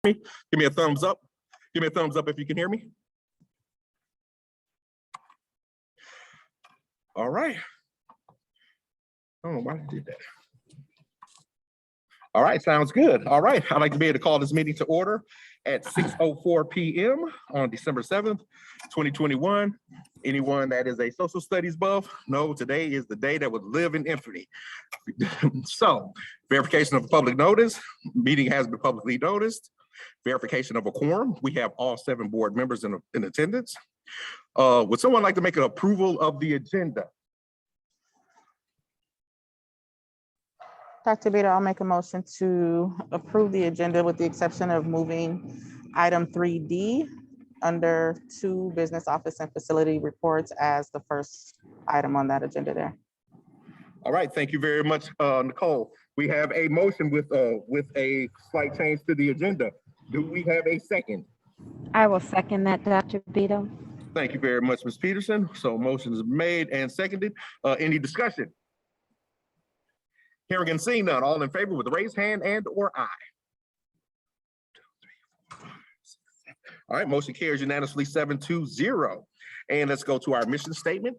me? Give me a thumbs up. Give me a thumbs up if you can hear me. All right. I don't know why I did that. All right, sounds good. All right, I'd like to be able to call this meeting to order at 6:04 p.m. on December 7th, 2021. Anyone that is a social studies buff, no, today is the day that would live in infamy. So, verification of public notice. Meeting has been publicly noticed. Verification of a quorum. We have all 7 board members in attendance. Would someone like to make an approval of the agenda? Dr. Beta, I'll make a motion to approve the agenda with the exception of moving item 3D under 2 business office and facility reports as the first item on that agenda there. All right, thank you very much, Nicole. We have a motion with a slight change to the agenda. Do we have a second? I will second that, Dr. Beto. Thank you very much, Ms. Peterson. So motion is made and seconded. Any discussion? Hearing and seeing none, all in favor with a raised hand and or aye. All right, motion carries unanimously 7-0. And let's go to our mission statement.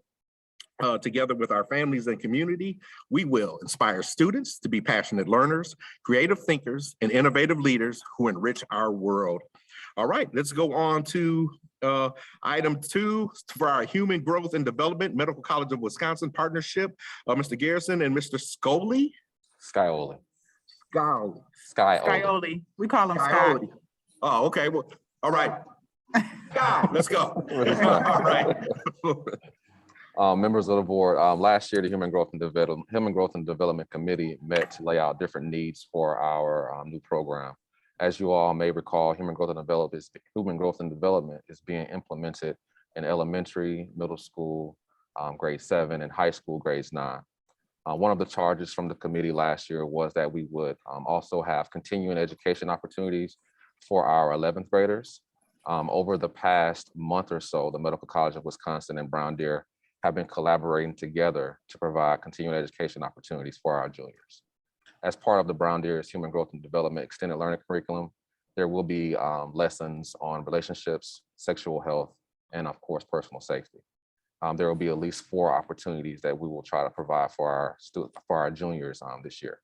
Together with our families and community, we will inspire students to be passionate learners, creative thinkers, and innovative leaders who enrich our world. All right, let's go on to item 2 for our Human Growth and Development Medical College of Wisconsin partnership. Mr. Garrison and Mr. Scully. Skyoli. Skyoli. Skyoli. We call him Sky. Oh, okay. Well, all right. Sky, let's go. All right. Members of the board, last year, the Human Growth and Development Committee met to lay out different needs for our new program. As you all may recall, Human Growth and Development is being implemented in elementary, middle school, grade 7, and high school, grades 9. One of the charges from the committee last year was that we would also have continuing education opportunities for our 11th graders. Over the past month or so, the Medical College of Wisconsin and Brown Deer have been collaborating together to provide continuing education opportunities for our juniors. As part of the Brown Deer's Human Growth and Development Extended Learning Curriculum, there will be lessons on relationships, sexual health, and of course, personal safety. There will be at least 4 opportunities that we will try to provide for our juniors this year.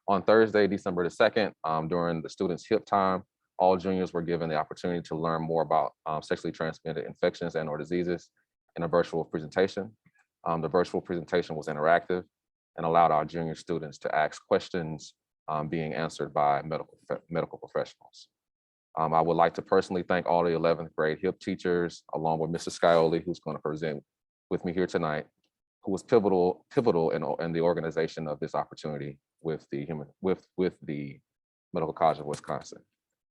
On Thursday, December the 2nd, during the students' HIP time, all juniors were given the opportunity to learn more about sexually transmitted infections and or diseases in a virtual presentation. The virtual presentation was interactive and allowed our junior students to ask questions being answered by medical professionals. I would like to personally thank all the 11th grade HIP teachers, along with Mr. Skyoli, who's going to present with me here tonight, who was pivotal in the organization of this opportunity with the Medical College of Wisconsin.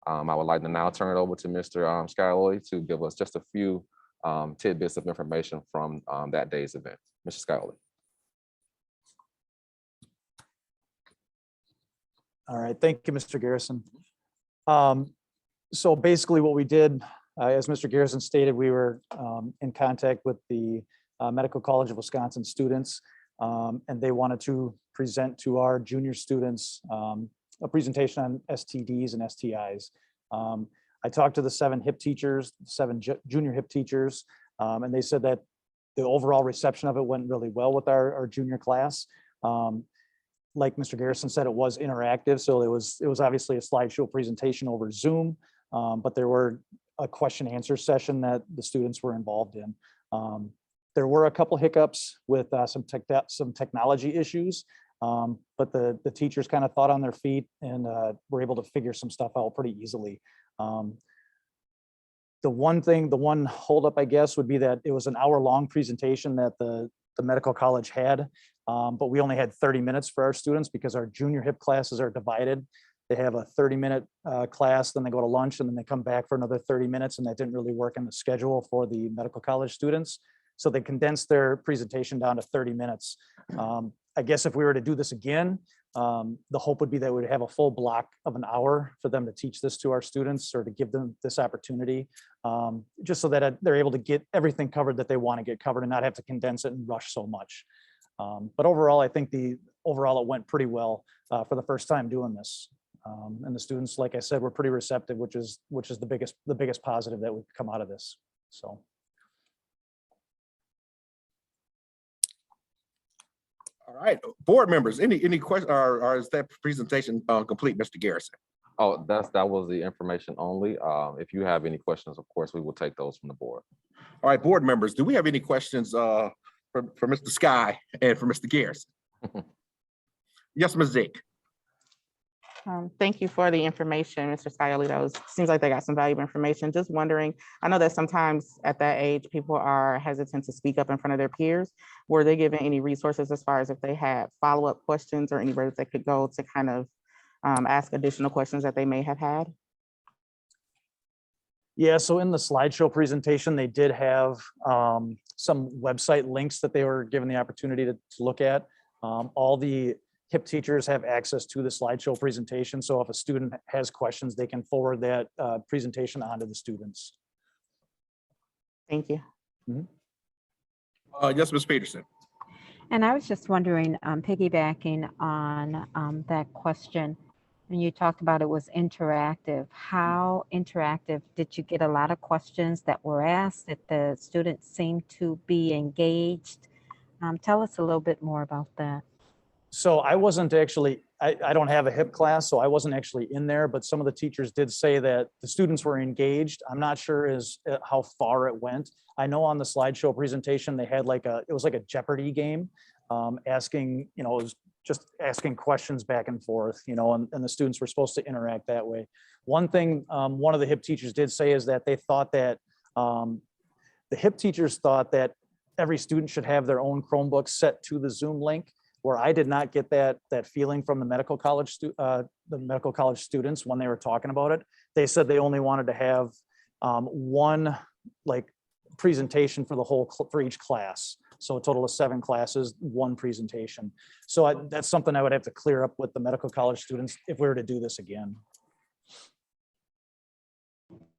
I would like to now turn it over to Mr. Skyoli to give us just a few tidbits of information from that day's event. Mr. Skyoli. All right, thank you, Mr. Garrison. So basically what we did, as Mr. Garrison stated, we were in contact with the Medical College of Wisconsin students, and they wanted to present to our junior students a presentation on STDs and STIs. I talked to the 7 HIP teachers, 7 junior HIP teachers, and they said that the overall reception of it went really well with our junior class. Like Mr. Garrison said, it was interactive, so it was obviously a slideshow presentation over Zoom, but there were a question answer session that the students were involved in. There were a couple hiccups with some technology issues, but the teachers kind of thought on their feet and were able to figure some stuff out pretty easily. The one holdup, I guess, would be that it was an hour-long presentation that the medical college had, but we only had 30 minutes for our students because our junior HIP classes are divided. They have a 30-minute class, then they go to lunch, and then they come back for another 30 minutes, and that didn't really work in the schedule for the medical college students. So they condensed their presentation down to 30 minutes. I guess if we were to do this again, the hope would be that we'd have a full block of an hour for them to teach this to our students or to give them this opportunity, just so that they're able to get everything covered that they want to get covered and not have to condense it and rush so much. But overall, I think it went pretty well for the first time doing this. And the students, like I said, were pretty receptive, which is the biggest positive that would come out of this. So. All right, board members, any question, or is that presentation complete, Mr. Garrison? Oh, that was the information only. If you have any questions, of course, we will take those from the board. All right, board members, do we have any questions for Mr. Sky and for Mr. Garrison? Yes, Ms. Zeke. Thank you for the information, Mr. Sciolito. Seems like they got some valuable information. Just wondering, I know that sometimes at that age, people are hesitant to speak up in front of their peers. Were they given any resources as far as if they had follow-up questions or anywhere that they could go to kind of ask additional questions that they may have had? Yeah, so in the slideshow presentation, they did have some website links that they were given the opportunity to look at. All the HIP teachers have access to the slideshow presentation. So if a student has questions, they can forward that presentation onto the students. Thank you. Yes, Ms. Peterson. And I was just wondering, piggybacking on that question, when you talked about it was interactive, how interactive? Did you get a lot of questions that were asked, that the students seemed to be engaged? Tell us a little bit more about that. So I wasn't actually, I don't have a HIP class, so I wasn't actually in there, but some of the teachers did say that the students were engaged. I'm not sure how far it went. I know on the slideshow presentation, they had it was like a Jeopardy game, asking, it was just asking questions back and forth, and the students were supposed to interact that way. One thing one of the HIP teachers did say is that they thought that the HIP teachers thought that every student should have their own Chromebook set to the Zoom link, where I did not get that feeling from the medical college students when they were talking about it. They said they only wanted to have one presentation for each class. So a total of 7 classes, 1 presentation. So that's something I would have to clear up with the medical college students if we were to do this again.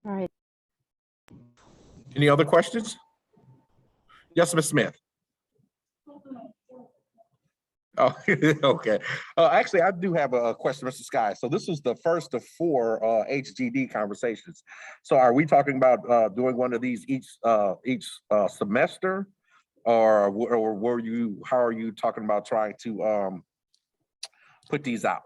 All right. Any other questions? Yes, Ms. Smith. Oh, okay. Actually, I do have a question, Mr. Sky. So this is the first of 4 HGD conversations. So are we talking about doing one of these each semester, or how are you talking about trying to put these out?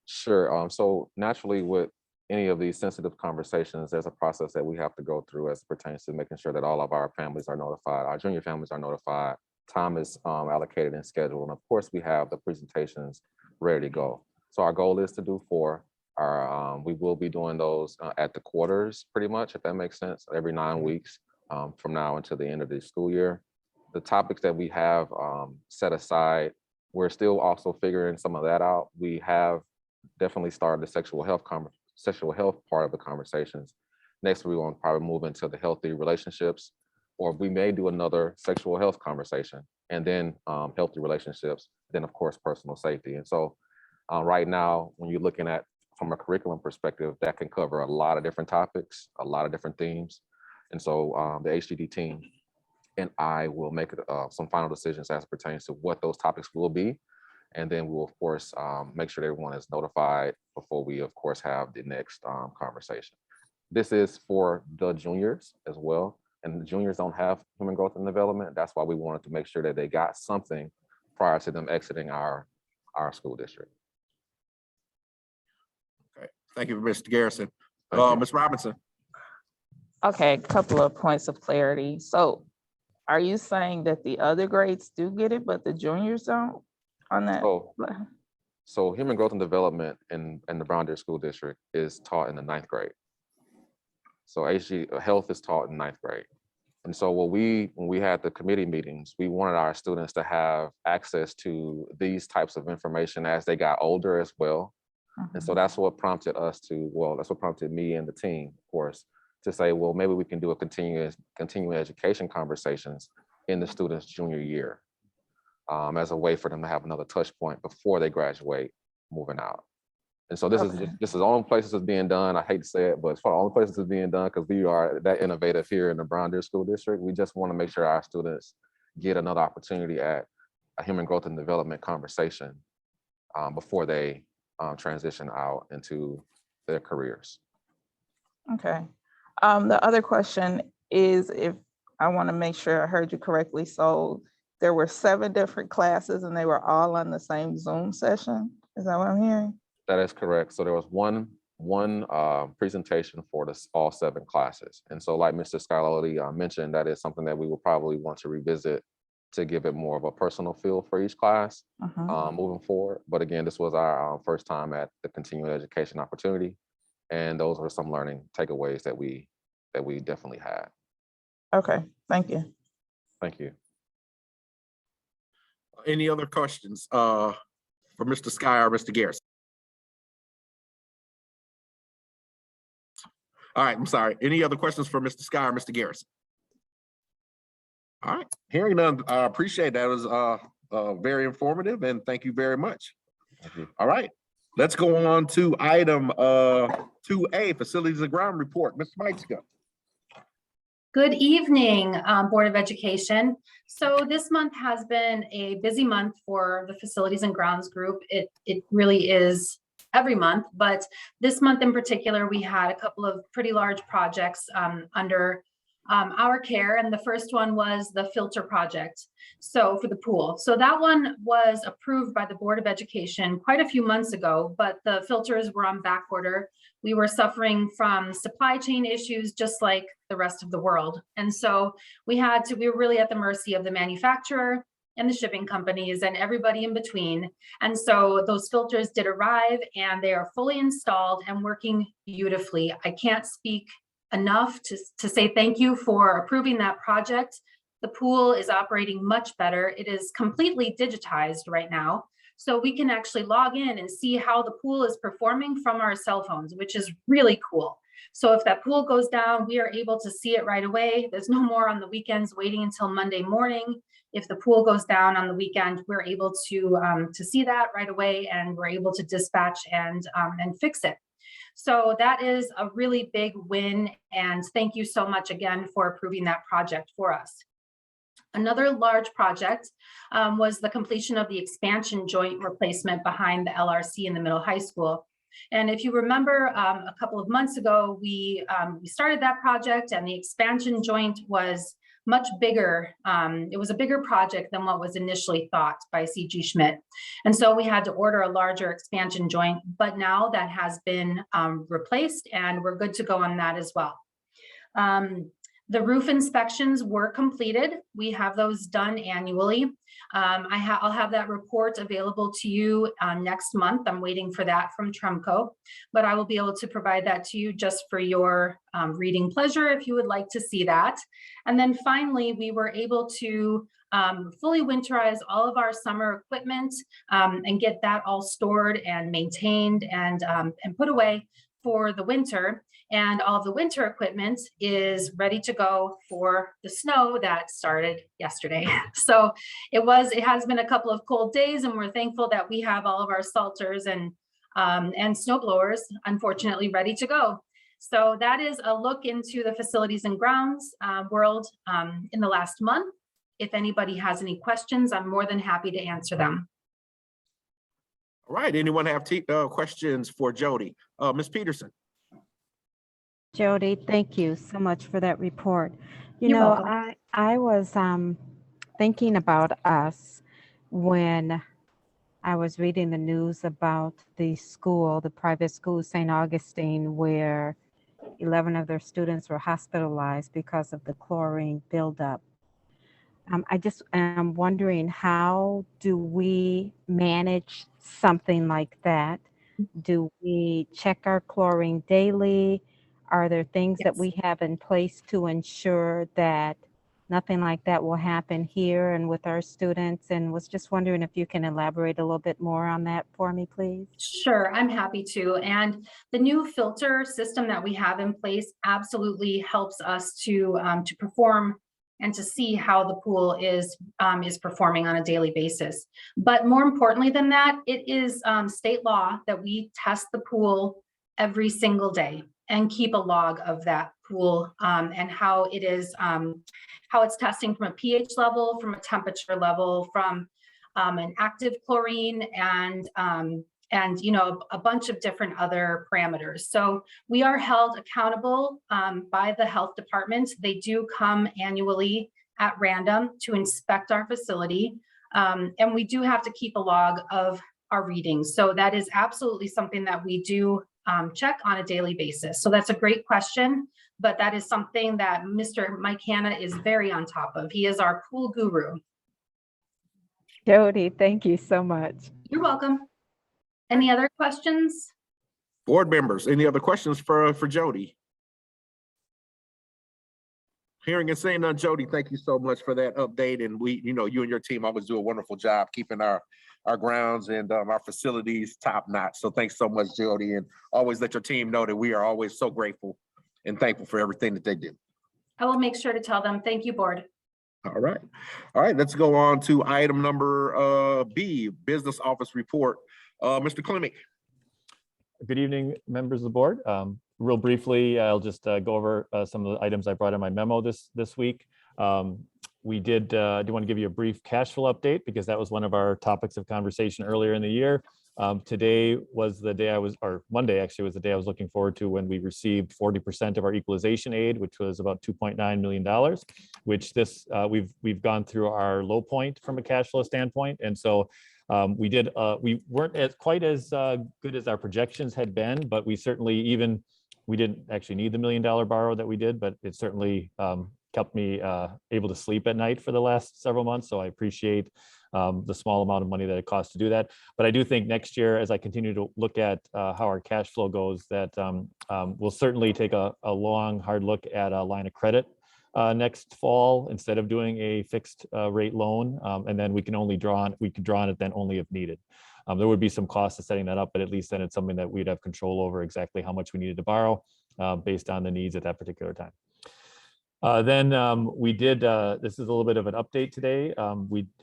Sure. So naturally, with any of these sensitive conversations, there's a process that we have to go through as it pertains to making sure that all of our families are notified, our junior families are notified, time is allocated and scheduled. And of course, we have the presentations ready to go. So our goal is to do 4. We will be doing those at the quarters, pretty much, if that makes sense, every 9 weeks from now until the end of the school year. The topics that we have set aside, we're still also figuring some of that out. We have definitely started the sexual health part of the conversations. Next, we want to probably move into the healthy relationships, or we may do another sexual health conversation, and then healthy relationships, then of course, personal safety. And so right now, when you're looking at from a curriculum perspective, that can cover a lot of different topics, a lot of different themes. And so the HGD team and I will make some final decisions as it pertains to what those topics will be. And then we'll, of course, make sure everyone is notified before we, of course, have the next conversation. This is for the juniors as well. And the juniors don't have human growth and development. That's why we wanted to make sure that they got something prior to them exiting our school district. Okay, thank you, Mr. Garrison. Thank you. Ms. Robinson. Okay, a couple of points of clarity. So are you saying that the other grades do get it, but the juniors don't on that? So human growth and development in the Brown Deer School District is taught in the 9th grade. So HG health is taught in 9th grade. And so when we had the committee meetings, we wanted our students to have access to these types of information as they got older as well. And so that's what prompted that's what prompted me and the team, of course, to say, well, maybe we can do a continuing education conversations in the students' junior year as a way for them to have another touch point before they graduate, moving out. And so this is the only places it's being done. I hate to say it, but it's for the only places it's being done because we are that innovative here in the Brown Deer School District. We just want to make sure our students get another opportunity at a human growth and development conversation before they transition out into their careers. Okay. The other question is, if I want to make sure I heard you correctly, so there were 7 different classes and they were all on the same Zoom session? Is that what I'm hearing? That is correct. So there was one presentation for all 7 classes. And so like Mr. Scarlotti mentioned, that is something that we will probably want to revisit to give it more of a personal feel for each class moving forward. But again, this was our first time at the continuing education opportunity. And those were some learning takeaways that we definitely had. Okay, thank you. Thank you. Any other questions for Mr. Sky or Mr. Garrison? All right, I'm sorry. Any other questions for Mr. Sky or Mr. Garrison? All right, hearing none, I appreciate that. It was very informative, and thank you very much. Thank you. All right, let's go on to item 2A, Facilities and Ground Report. Mr. Meitzke. Good evening, Board of Education. So this month has been a busy month for the Facilities and Grounds Group. It really is every month, but this month in particular, we had a couple of pretty large projects under our care. And the first one was the filter project. So for the pool. So that one was approved by the Board of Education quite a few months ago, but the filters were on back order. We were suffering from supply chain issues, just like the rest of the world. And so we were really at the mercy of the manufacturer and the shipping companies and everybody in between. And so those filters did arrive and they are fully installed and working beautifully. I can't speak enough to say thank you for approving that project. The pool is operating much better. It is completely digitized right now. So we can actually log in and see how the pool is performing from our cell phones, which is really cool. So if that pool goes down, we are able to see it right away. There's no more on the weekends waiting until Monday morning. If the pool goes down on the weekend, we're able to see that right away, and we're able to dispatch and fix it. So that is a really big win. And thank you so much again for approving that project for us. Another large project was the completion of the expansion joint replacement behind the LRC in the middle high school. And if you remember, a couple of months ago, we started that project, and the expansion joint was much bigger. It was a bigger project than what was initially thought by C.G. Schmidt. And so we had to order a larger expansion joint, but now that has been replaced, and we're good to go on that as well. The roof inspections were completed. We have those done annually. I'll have that report available to you next month. I'm waiting for that from Tremco, but I will be able to provide that to you just for your reading pleasure if you would like to see that. And then finally, we were able to fully winterize all of our summer equipment and get that all stored and maintained and put away for the winter. And all of the winter equipment is ready to go for the snow that started yesterday. So it has been a couple of cold days, and we're thankful that we have all of our salters and snow blowers, unfortunately, ready to go. So that is a look into the facilities and grounds world in the last month. If anybody has any questions, I'm more than happy to answer them. All right, anyone have questions for Jody? Ms. Peterson. Jody, thank you so much for that report. You're welcome. I was thinking about us when I was reading the news about the school, the private school, St. Augustine, where 11 of their students were hospitalized because of the chlorine buildup. I just am wondering, how do we manage something like that? Do we check our chlorine daily? Are there things that we have in place to ensure that nothing like that will happen here and with our students? And was just wondering if you can elaborate a little bit more on that for me, please. Sure, I'm happy to. And the new filter system that we have in place absolutely helps us to perform and to see how the pool is performing on a daily basis. But more importantly than that, it is state law that we test the pool every single day and keep a log of that pool and how it is, how it's testing from a pH level, from a temperature level, from an active chlorine and and a bunch of different other parameters. So we are held accountable by the health department. They do come annually at random to inspect our facility. And we do have to keep a log of our readings. So that is absolutely something that we do check on a daily basis. So that's a great question, but that is something that Mr. Mike Hanna is very on top of. He is our pool guru. Jody, thank you so much. You're welcome. Any other questions? Board members, any other questions for Jody? Hearing and seeing none, Jody, thank you so much for that update. And you and your team always do a wonderful job keeping our grounds and our facilities top notch. So thanks so much, Jody, and always let your team know that we are always so grateful and thankful for everything that they do. I will make sure to tell them. Thank you, board. All right. Let's go on to item number B, business office report. Mr. Clemick. Good evening, members of the board. Real briefly, I'll just go over some of the items I brought in my memo this week. We do want to give you a brief cash flow update because that was one of our topics of conversation earlier in the year. Today was the day Monday actually was the day I was looking forward to when we received 40% of our equalization aid, which was about $2.9 million, which we've gone through our low point from a cash flow standpoint. And so we weren't quite as good as our projections had been, but we didn't actually need the $1 million borrow that we did, but it certainly kept me able to sleep at night for the last several months. So I appreciate the small amount of money that it costs to do that. But I do think next year, as I continue to look at how our cash flow goes, that we'll certainly take a long, hard look at a line of credit next fall instead of doing a fixed rate loan. And then we can draw on it then only if needed. There would be some cost to setting that up, but at least then it's something that we'd have control over exactly how much we needed to borrow based on the needs at that particular time. We did, this is a little bit of an update today.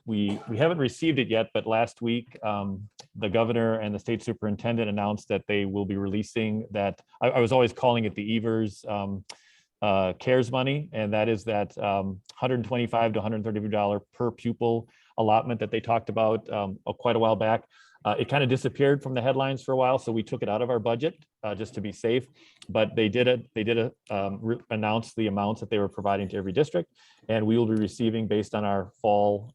We haven't received it yet, but last week, the governor and the state superintendent announced that they will be releasing that. I was always calling it the Evers CARES money, and that is that $125 to $130 per pupil allotment that they talked about quite a while back. It kind of disappeared from the headlines for a while, so we took it out of our budget just to be safe. But they did announce the amounts that they were providing to every district, and we will be receiving, based on our fall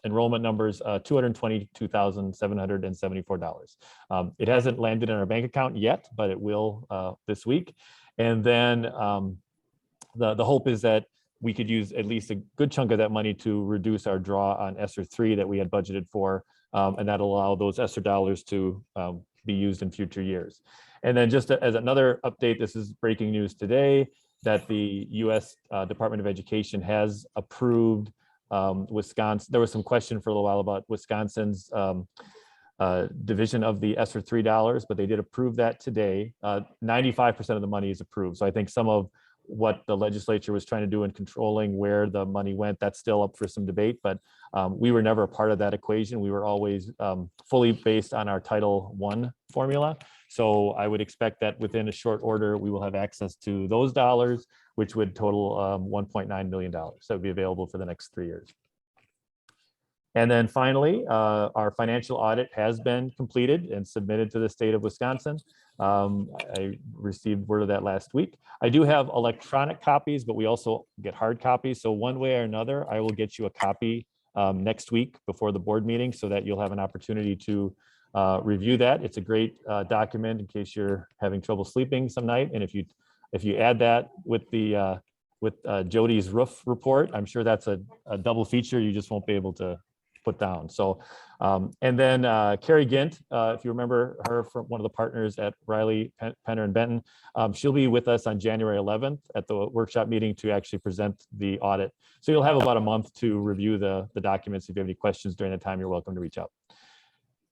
enrollment numbers, $222,774. It hasn't landed in our bank account yet, but it will this week. And then the hope is that we could use at least a good chunk of that money to reduce our draw on ESSER 3 that we had budgeted for, and that'll allow those ESSER dollars to be used in future years. And then just as another update, this is breaking news today, that the U.S. Department of Education has approved Wisconsin. There was some question for a little while about Wisconsin's division of the ESSER $3, but they did approve that today. 95% of the money is approved. So I think some of what the legislature was trying to do in controlling where the money went, that's still up for some debate, but we were never a part of that equation. We were always fully based on our Title I formula. So I would expect that within a short order, we will have access to those dollars, which would total $1.9 million. So it would be available for the next 3 years. And then finally, our financial audit has been completed and submitted to the state of Wisconsin. I received word of that last week. I do have electronic copies, but we also get hard copies. So one way or another, I will get you a copy next week before the board meeting so that you'll have an opportunity to review that. It's a great document in case you're having trouble sleeping some night. And if you add that with the Jody's roof report, I'm sure that's a double feature you just won't be able to put down. So, and then Carrie Gint, if you remember her from one of the partners at Riley, Penner and Benton, she'll be with us on January 11th at the workshop meeting to actually present the audit. So you'll have about a month to review the documents. If you have any questions during the time, you're welcome to reach out.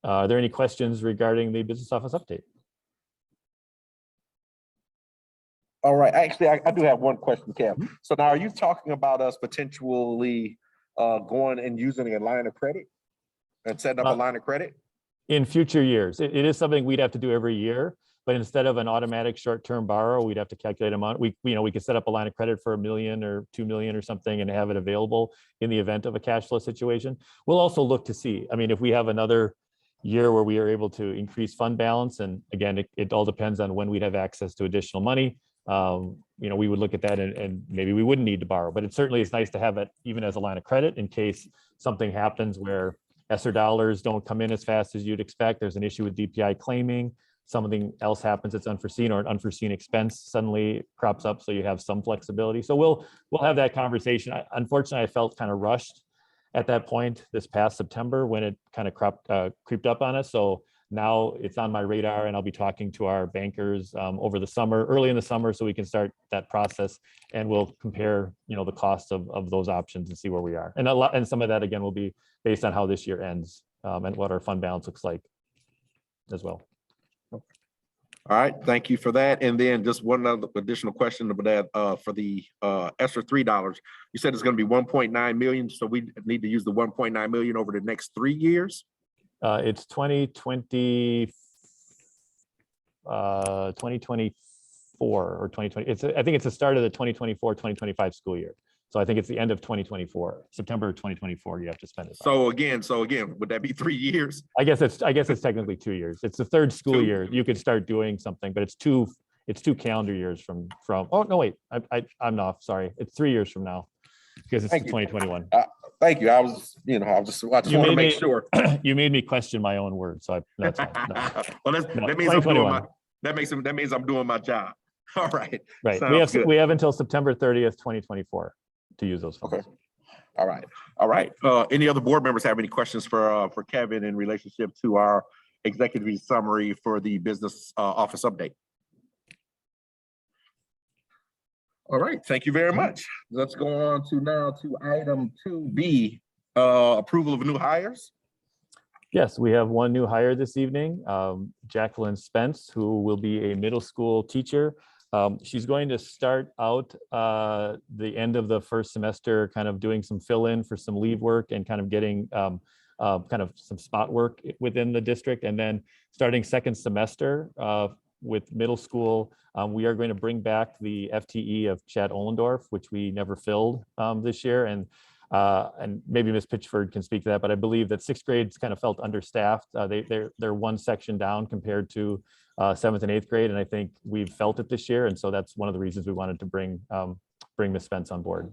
Are there any questions regarding the business office update? All right, actually, I do have one question, Cam. So now, are you talking about us potentially going and using a line of credit and setting up a line of credit? In future years, it is something we'd have to do every year, but instead of an automatic short-term borrow, we'd have to calculate amount. We could set up a line of credit for $1 million or $2 million or something and have it available in the event of a cash flow situation. We'll also look to see, I mean, if we have another, year where we are able to increase fund balance. And again, it all depends on when we'd have access to additional money. You know, we would look at that and maybe we wouldn't need to borrow, but it certainly is nice to have it even as a line of credit in case something happens where ESSER dollars don't come in as fast as you'd expect. There's an issue with DPI claiming, something else happens that's unforeseen, or an unforeseen expense suddenly crops up, so you have some flexibility. So we'll have that conversation. Unfortunately, I felt kind of rushed at that point this past September when it kind of creeped up on us. So now it's on my radar, and I'll be talking to our bankers over the summer, early in the summer, so we can start that process, and we'll compare, you know, the cost of those options and see where we are. And some of that again will be based on how this year ends and what our fund balance looks like as well. All right, thank you for that. And then just one other additional question about that for the ESSER $3. You said it's going to be 1.9 million, so we need to use the 1.9 million over the next 3 years. It's 2020, 2024 or 2020. I think it's the start of the 2024-2025 school year. So I think it's the end of 2024, September 2024. You have to spend it. So again, would that be 3 years? I guess it's technically 2 years. It's the third school year. You could start doing something, but it's two calendar years from. Oh no, wait, I'm off. Sorry, it's 3 years from now because it's 2021. Thank you. I just want to make sure. You made me question my own words, so that's fine. No. Well, that means I'm doing my job. All right. Right. We have until September 30th, 2024 to use those funds. Okay. All right. Any other board members have any questions for Kevin in relationship to our executive summary for the business office update? All right, thank you very much. Let's go on to item 2B, approval of new hires. Yes, we have one new hire this evening, Jacqueline Spence, who will be a middle school teacher. She's going to start out the end of the first semester kind of doing some fill-in for some leave work and kind of getting kind of some spot work within the district. And then starting second semester with middle school, we are going to bring back the FTE of Chad Ollendorf, which we never filled this year. And maybe Ms. Pitchford can speak to that, but I believe that sixth grade's kind of felt understaffed. They're one section down compared to seventh and eighth grade, and I think we've felt it this year, and so that's one of the reasons we wanted to bring Ms. Spence on board.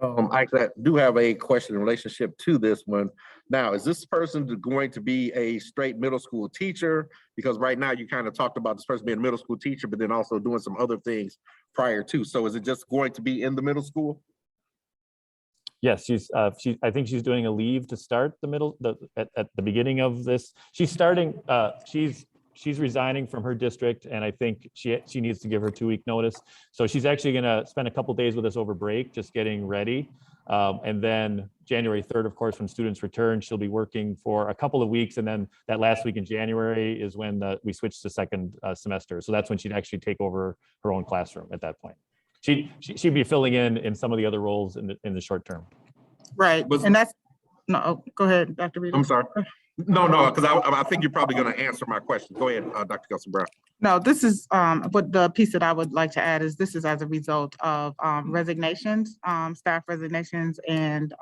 I do have a question in relationship to this one. Now, is this person going to be a straight middle school teacher? Because right now you kind of talked about this person being a middle school teacher, but then also doing some other things prior to. So is it just going to be in the middle school? Yes, I think she's doing a leave to start at the beginning of this. She's starting, she's resigning from her district, and I think she needs to give her 2-week notice. So she's actually gonna spend a couple days with us over break, just getting ready. And then January 3rd, of course, when students return, she'll be working for a couple of weeks. And then that last week in January is when we switch to second semester. So that's when she'd actually take over her own classroom at that point. She'd be filling in some of the other roles in the short term. Right, and that's, no, go ahead, Dr. Reed. I'm sorry. No, because I think you're probably going to answer my question. Go ahead, Dr. Kelsey-Brown. No, this is, but the piece that I would like to add is this is as a result of resignations, staff resignations, and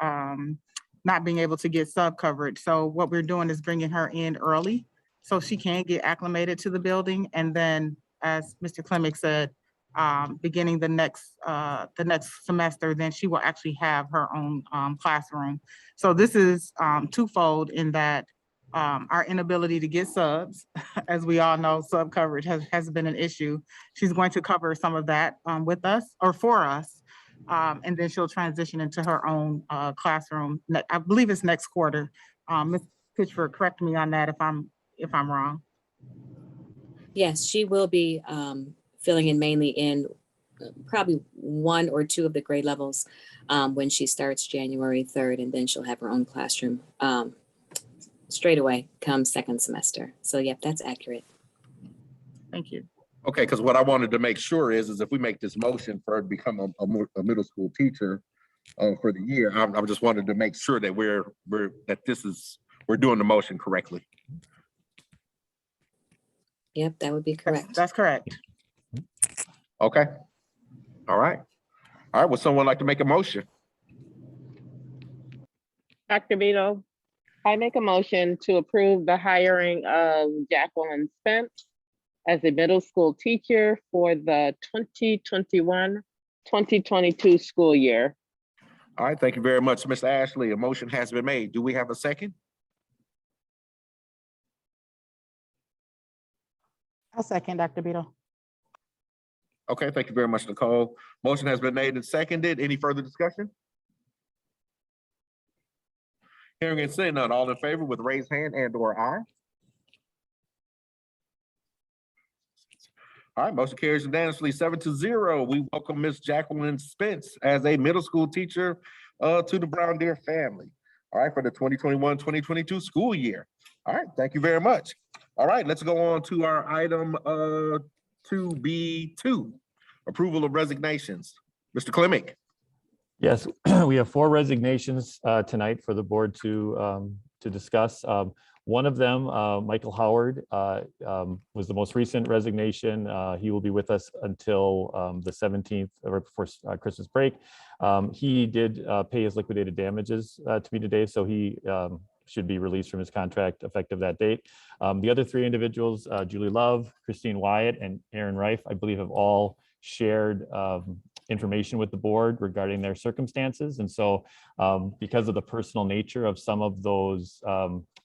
not being able to get sub coverage. So what we're doing is bringing her in early so she can get acclimated to the building. And then, as Mr. Klimick said, beginning the next semester, then she will actually have her own classroom. So this is twofold in that our inability to get subs, as we all know, sub coverage has been an issue. She's going to cover some of that with us or for us, and then she'll transition into her own classroom. I believe it's next quarter. Ms. Pitchford, correct me on that if I'm wrong. Yes, she will be filling in mainly in probably 1 or 2 of the grade levels when she starts January 3rd, and then she'll have her own classroom straight away come second semester. So yep, that's accurate. Thank you. Okay, because what I wanted to make sure is if we make this motion for her to become a middle school teacher for the year, I just wanted to make sure that we're doing the motion correctly. Yep, that would be correct. That's correct. Okay. All right. Would someone like to make a motion? Dr. Vito. I make a motion to approve the hiring of Jacqueline Spence as a middle school teacher for the 2021-2022 school year. All right, thank you very much, Ms. Ashley. A motion has been made. Do we have a second? I'll second, Dr. Beal. Okay, thank you very much, Nicole. Motion has been made and seconded. Any further discussion? Hearing and seeing none, all in favor with raised hand and or aye. All right, motion carries unanimously 7-0. We welcome Miss Jacqueline Spence as a middle school teacher to the Brown Deer family. All right, for the 2021-2022 school year. All right, thank you very much. All right, let's go on to our item 2B2, approval of resignations. Mr. Klimick. Yes, we have 4 resignations tonight for the board to discuss. One of them, Michael Howard, was the most recent resignation. He will be with us until the 17th, right before Christmas break. He did pay his liquidated damages to me today, so he should be released from his contract effective that date. The other 3 individuals, Julie Love, Christine Wyatt, and Aaron Reif, I believe have all shared information with the board regarding their circumstances. And so because of the personal nature of some of those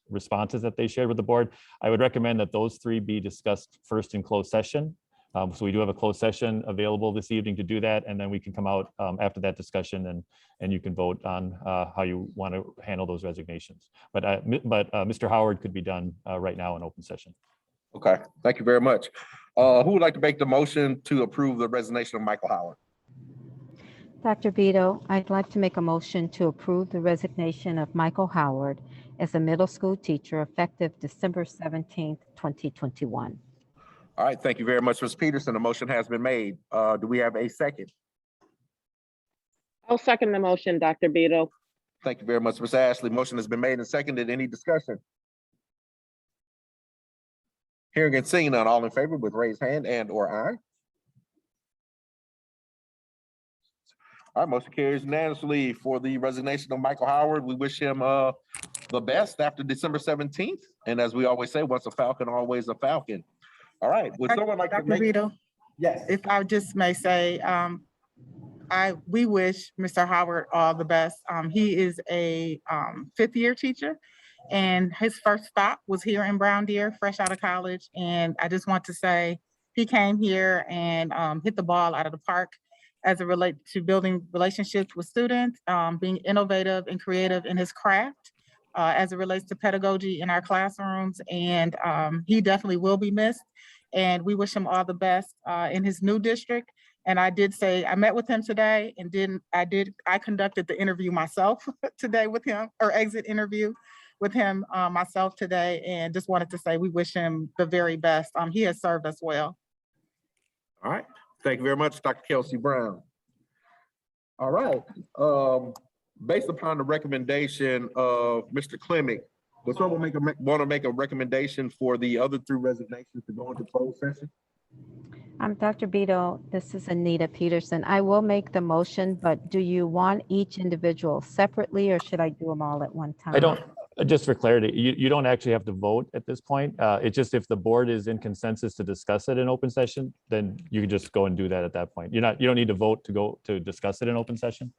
responses that they shared with the board, I would recommend that those 3 be discussed first in closed session. So we do have a closed session available this evening to do that, and then we can come out after that discussion and you can vote on how you want to handle those resignations. But Mr. Howard could be done right now in open session. Okay, thank you very much. Who would like to make the motion to approve the resignation of Michael Howard? Dr. Vito, I'd like to make a motion to approve the resignation of Michael Howard as a middle school teacher effective December 17th, 2021. All right, thank you very much, Ms. Peterson. The motion has been made. Do we have a second? I'll second the motion, Dr. Beal. Thank you very much, Ms. Ashley. Motion has been made and seconded. Any discussion? Hearing and seeing none, all in favor with raised hand and or aye. All right, motion carries unanimously for the resignation of Michael Howard. We wish him the best after December 17th. And as we always say, once a Falcon, always a Falcon. All right, would someone like to Dr. make? Vito, Yes. if I just may say, we wish Mr. Howard all the best. He is a 5th-year teacher, and his first stop was here in Brown Deer, fresh out of college. And I just want to say he came here and hit the ball out of the park as it relates to building relationships with students, being innovative and creative in his craft as it relates to pedagogy in our classrooms. And he definitely will be missed. And we wish him all the best in his new district. And I did say, I met with him today and I conducted the interview myself today with him, or exit interview with him myself today, and just wanted to say we wish him the very best. He has served us well. All right, thank you very much, Dr. Kelsey Brown. All right, based upon the recommendation of Mr. Klimick, would someone want to make a recommendation for the other 3 resignations to go into closed session? Dr. Beto, this is Anita Peterson. I will make the motion, but do you want each individual separately or should I do them all at one time? I don't, just for clarity, you don't actually have to vote at this point. It's just if the board is in consensus to discuss it in open session, then you can just go and do that at that point. You don't need to vote to go to discuss it in open session.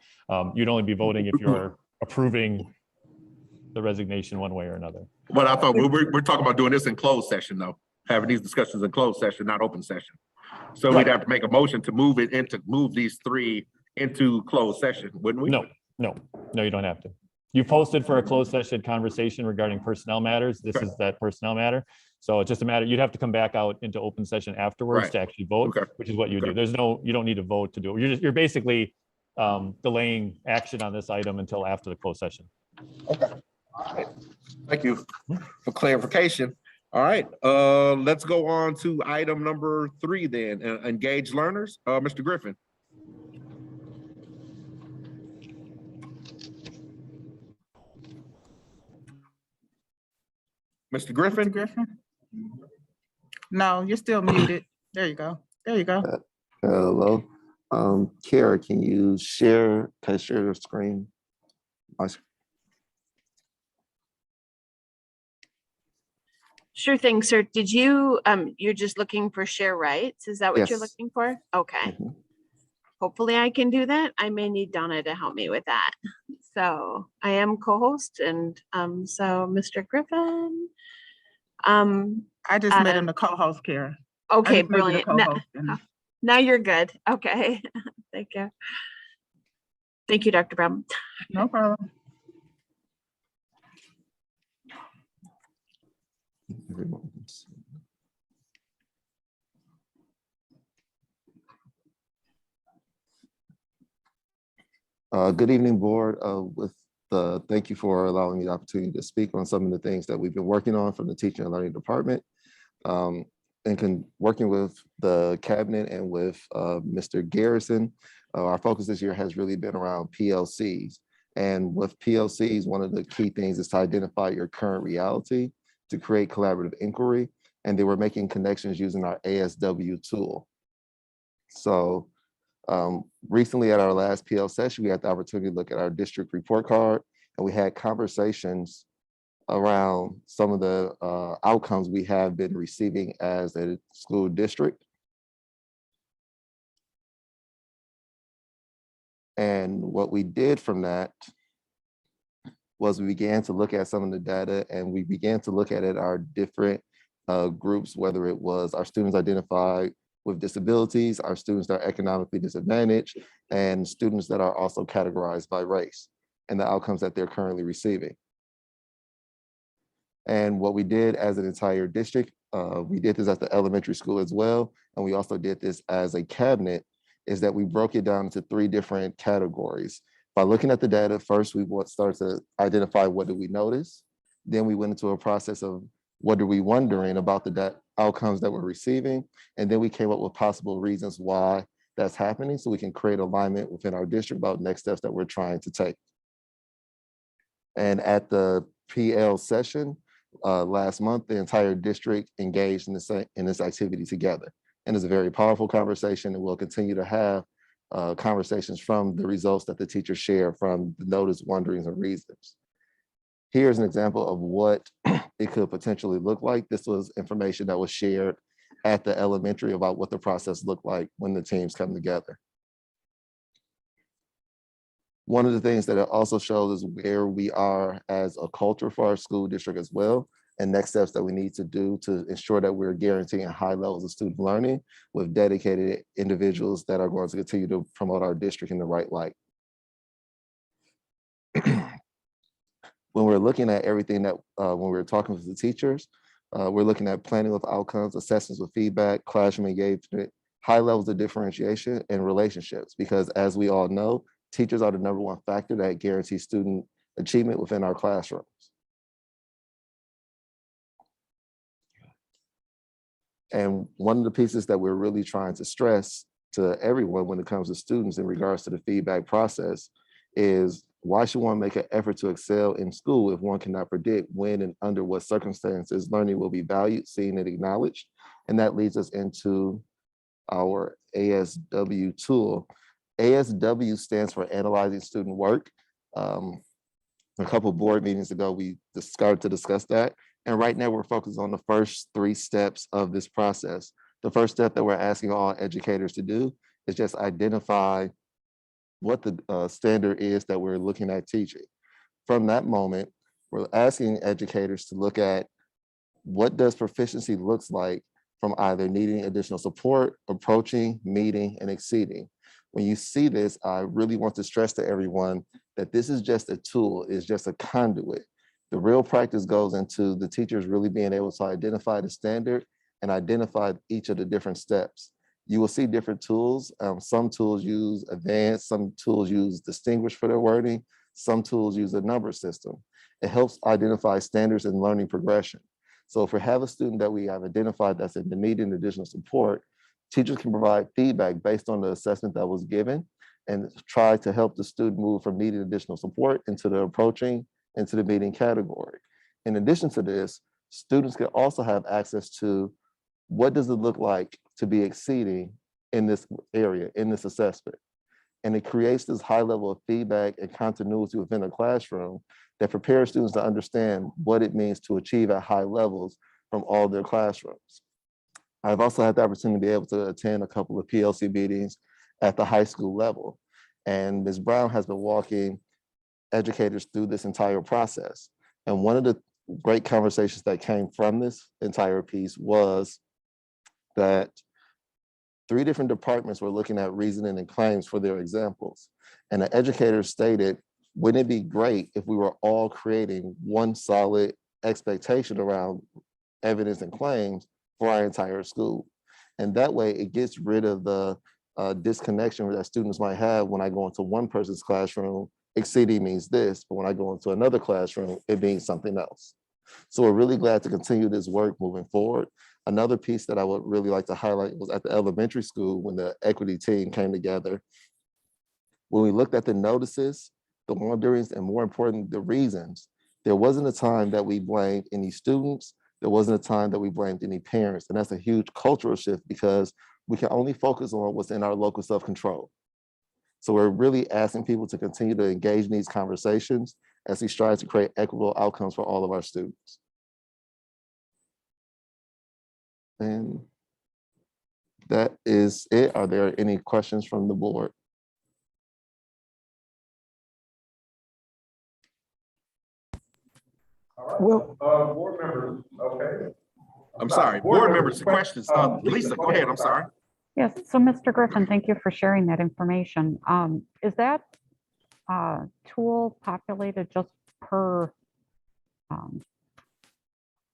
You'd only be voting if you're approving the resignation one way or another. But I thought we're talking about doing this in closed session though, having these discussions in closed session, not open session. So we'd have to make a motion to move these 3 into closed session, wouldn't we? No, you don't have to. You posted for a closed session conversation regarding personnel matters. This is that personnel matter. So it's just a matter, you'd have to come back out into open session afterwards to actually vote, which is what you do. You don't need to vote to do it. You're basically delaying action on this item until after the closed session. Okay. All right. Thank you for clarification. All right, let's go on to item number 3 then, engage learners. Mr. Griffin. Mr. Griffin? Mr. Griffin? No, you're still muted. There you go. There you go. Hello. Kara, can you share your screen? Sure thing, sir. Did you, you're just looking for share rights? Is that what you're Yes. looking for? Okay. Mhm. Hopefully I can do that. I may need Donna to help me with that. So I am co-host and so Mr. Griffin. I just made uh, him the co-host, Kara. Okay, just made you the brilliant. co-host, and- Now you're good. Okay. Thank you. Thank you, Dr. Brown. No problem. Everyone's- Good evening, board. Thank you for allowing me the opportunity to speak on some of the things that we've been working on from the teaching and learning department. Working with the cabinet and with Mr. Garrison, our focus this year has really been around PLCs. And with PLCs, one of the key things is to identify your current reality, to create collaborative inquiry, and they were making connections using our ASW tool. So recently at our last PL session, we had the opportunity to look at our district report card, and we had conversations around some of the outcomes we have been receiving as a school district. And what we did from that was we began to look at some of the data, and we began to look at it our different groups, whether it was our students identified with disabilities, our students that are economically disadvantaged, and students that are also categorized by race, and the outcomes that they're currently receiving. And what we did as an entire district, we did this at the elementary school as well, and we also did this as a cabinet, is that we broke it down into 3 different categories. By looking at the data, first we started to identify what did we notice. Then we went into a process of what are we wondering about the outcomes that we're receiving. And then we came up with possible reasons why that's happening, so we can create alignment within our district about next steps that we're trying to take. And at the PL session last month, the entire district engaged in this activity together. And it's a very powerful conversation, and we'll continue to have conversations from the results that the teachers share from the notice, wonderings, and reasons. Here's an example of what it could potentially look like. This was information that was shared at the elementary about what the process looked like when the teams come together. One of the things that it also shows is where we are as a culture for our school district as well, and next steps that we need to do to ensure that we're guaranteeing high levels of student learning with dedicated individuals that are going to continue to promote our district in the right light. When we're looking at everything that, when we're talking with the teachers, we're looking at planning with outcomes, assessments with feedback, classroom engagement, high levels of differentiation, and relationships, because as we all know, teachers are the #1 factor that guarantees student achievement within our classrooms. And one of the pieces that we're really trying to stress to everyone when it comes to students in regards to the feedback process is, why should one make an effort to excel in school if one cannot predict when and under what circumstances learning will be valued, seen, and acknowledged? And that leads us into our ASW tool. ASW stands for Analyzing Student Work. A couple of board meetings ago, we started to discuss that. And right now we're focused on the first 3 steps of this process. The first step that we're asking all educators to do is just identify what the standard is that we're looking at teaching. From that moment, we're asking educators to look at what does proficiency looks like from either needing additional support, approaching, meeting, and exceeding. When you see this, I really want to stress to everyone that this is just a tool, it's just a conduit. The real practice goes into the teachers really being able to identify the standard and identify each of the different steps. You will see different tools. Some tools use advanced, some tools use distinguished for their wording, some tools use a number system. It helps identify standards and learning progression. So if we have a student that we have identified that's in the needing additional support, teachers can provide feedback based on the assessment that was given and try to help the student move from needing additional support into the approaching, into the meeting category. In addition to this, students can also have access to what does it look like to be exceeding in this area, in this assessment. And it creates this high level of feedback and continuity within the classroom that prepares students to understand what it means to achieve at high levels from all their classrooms. I've also had the opportunity to be able to attend a couple of PLC meetings at the high school level. And Ms. Brown has been walking educators through this entire process. And one of the great conversations that came from this entire piece was that 3 different departments were looking at reasoning and claims for their examples. And the educator stated, wouldn't it be great if we were all creating one solid expectation around evidence and claims for our entire school? And that way it gets rid of the disconnection that students might have when I go into one person's classroom, exceeding means this, but when I go into another classroom, it means something else. So we're really glad to continue this work moving forward. Another piece that I would really like to highlight was at the elementary school when the equity team came together. When we looked at the notices, the wanderings, and more important, the reasons, there wasn't a time that we blamed any students. There wasn't a time that we blamed any parents. And that's a huge cultural shift because we can only focus on what's in our local self-control. So we're really asking people to continue to engage in these conversations as we strive to create equitable outcomes for all of our students. And that is it. Are there any questions from the board? Well, Board members, okay. I'm sorry, board members, questions. Lisa, go ahead, I'm sorry. Yes, so Mr. Griffin, thank you for sharing that information. Is that tool populated just per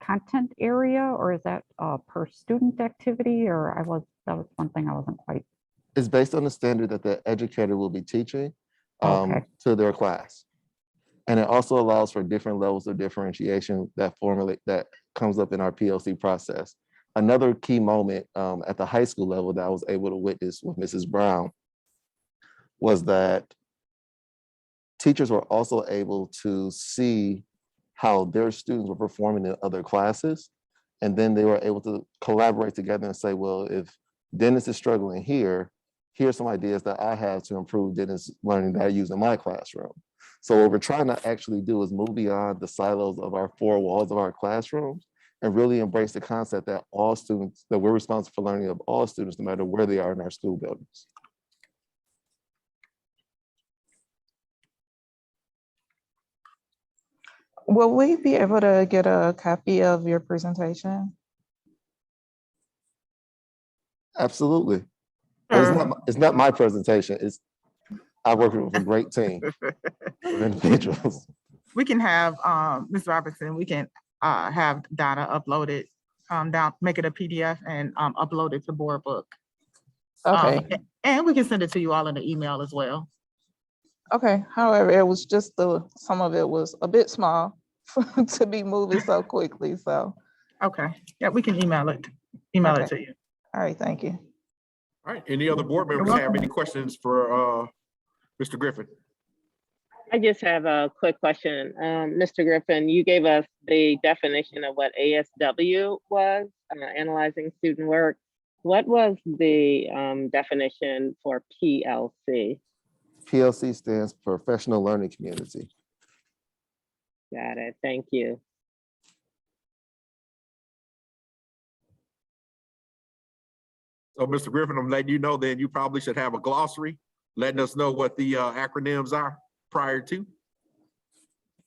content area, or is that per student activity? Or that was one thing I wasn't quite. It's based on the standard that the educator will be teaching to their class. And it also allows for different levels of differentiation that comes up in our PLC process. Another key moment at the high school level that I was able to witness with Mrs. Brown was that teachers were also able to see how their students were performing in other classes. And then they were able to collaborate together and say, well, if Dennis is struggling here, here's some ideas that I have to improve Dennis' learning that I use in my classroom. So what we're trying to actually do is move beyond the silos of our 4 walls of our classrooms and really embrace the concept that all students, that we're responsible for learning of all students, no matter where they are in our school buildings. Will we be able to get a copy of your presentation? Absolutely. It's not my presentation. I work with a great team of individuals. we can have, Ms. Robertson, we can have Donna upload it, make it a PDF and upload it to Board Book. Okay. And we can send it to you all in the email as well. Okay, however, it was just some of it was a bit small to be moving so quickly, so. Okay, yeah, we can email it to you. All right, thank you. All right, any other board members have any questions for Mr. Griffin? I just have a quick question. Mr. Griffin, you gave us the definition of what ASW was, analyzing student work. What was the definition for PLC? PLC stands for Professional Learning Community. Got it, thank you. So Mr. Griffin, I'm letting you know then you probably should have a glossary, letting us know what the acronyms are prior to.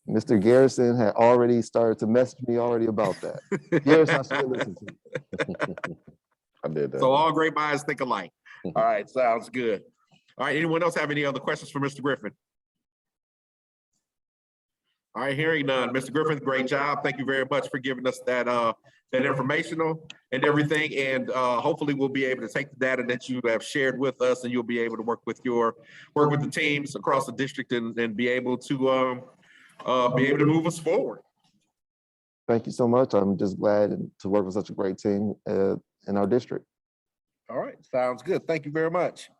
Mr. Garrison had already started to message me already about that. Garrison, I should listen to. I did that. So all great minds think alike. All right, sounds good. All right, anyone else have any other questions for Mr. Griffin? All right, hearing none. Mr. Griffin, great job. Thank you very much for giving us that that informational and everything. And hopefully we'll be able to take the data that you have shared with us and you'll be able to work with the teams across the district and be able to move us forward. Thank you so much. I'm just glad to work with such a great team in our district. All right, sounds good. Thank you very much.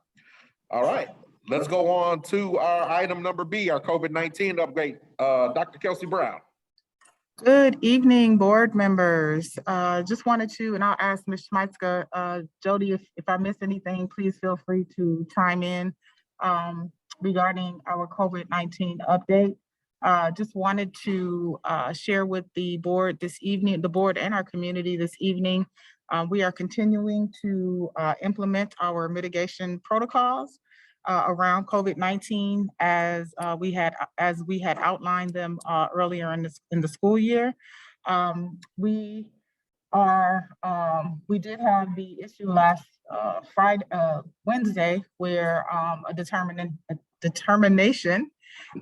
All right, let's go on to our item number B, our COVID-19 update. Dr. Kelsey Brown. Good evening, board members. Just wanted to, and I'll ask Ms. Schmeitzke, Jody, if I missed anything, please feel free to chime in regarding our COVID-19 update. Just wanted to share with the board this evening, the board and our community this evening. We are continuing to implement our mitigation protocols around COVID-19 as we had outlined them earlier in the school year. We did have the issue last Wednesday, where a determination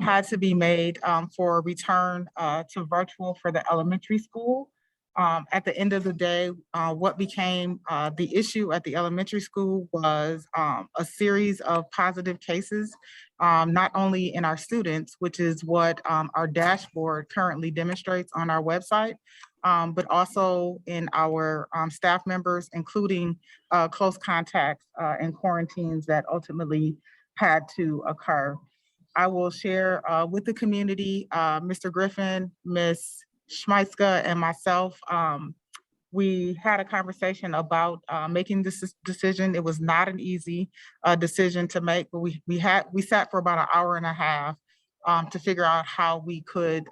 had to be made for return to virtual for the elementary school. At the end of the day, what became the issue at the elementary school was a series of positive cases, not only in our students, which is what our dashboard currently demonstrates on our website, but also in our staff members, including close contacts and quarantines that ultimately had to occur. I will share with the community, Mr. Griffin, Ms. Schmeitzka, and myself. We had a conversation about making this decision. It was not an easy decision to make, but we sat for about an hour and a half to figure out how we could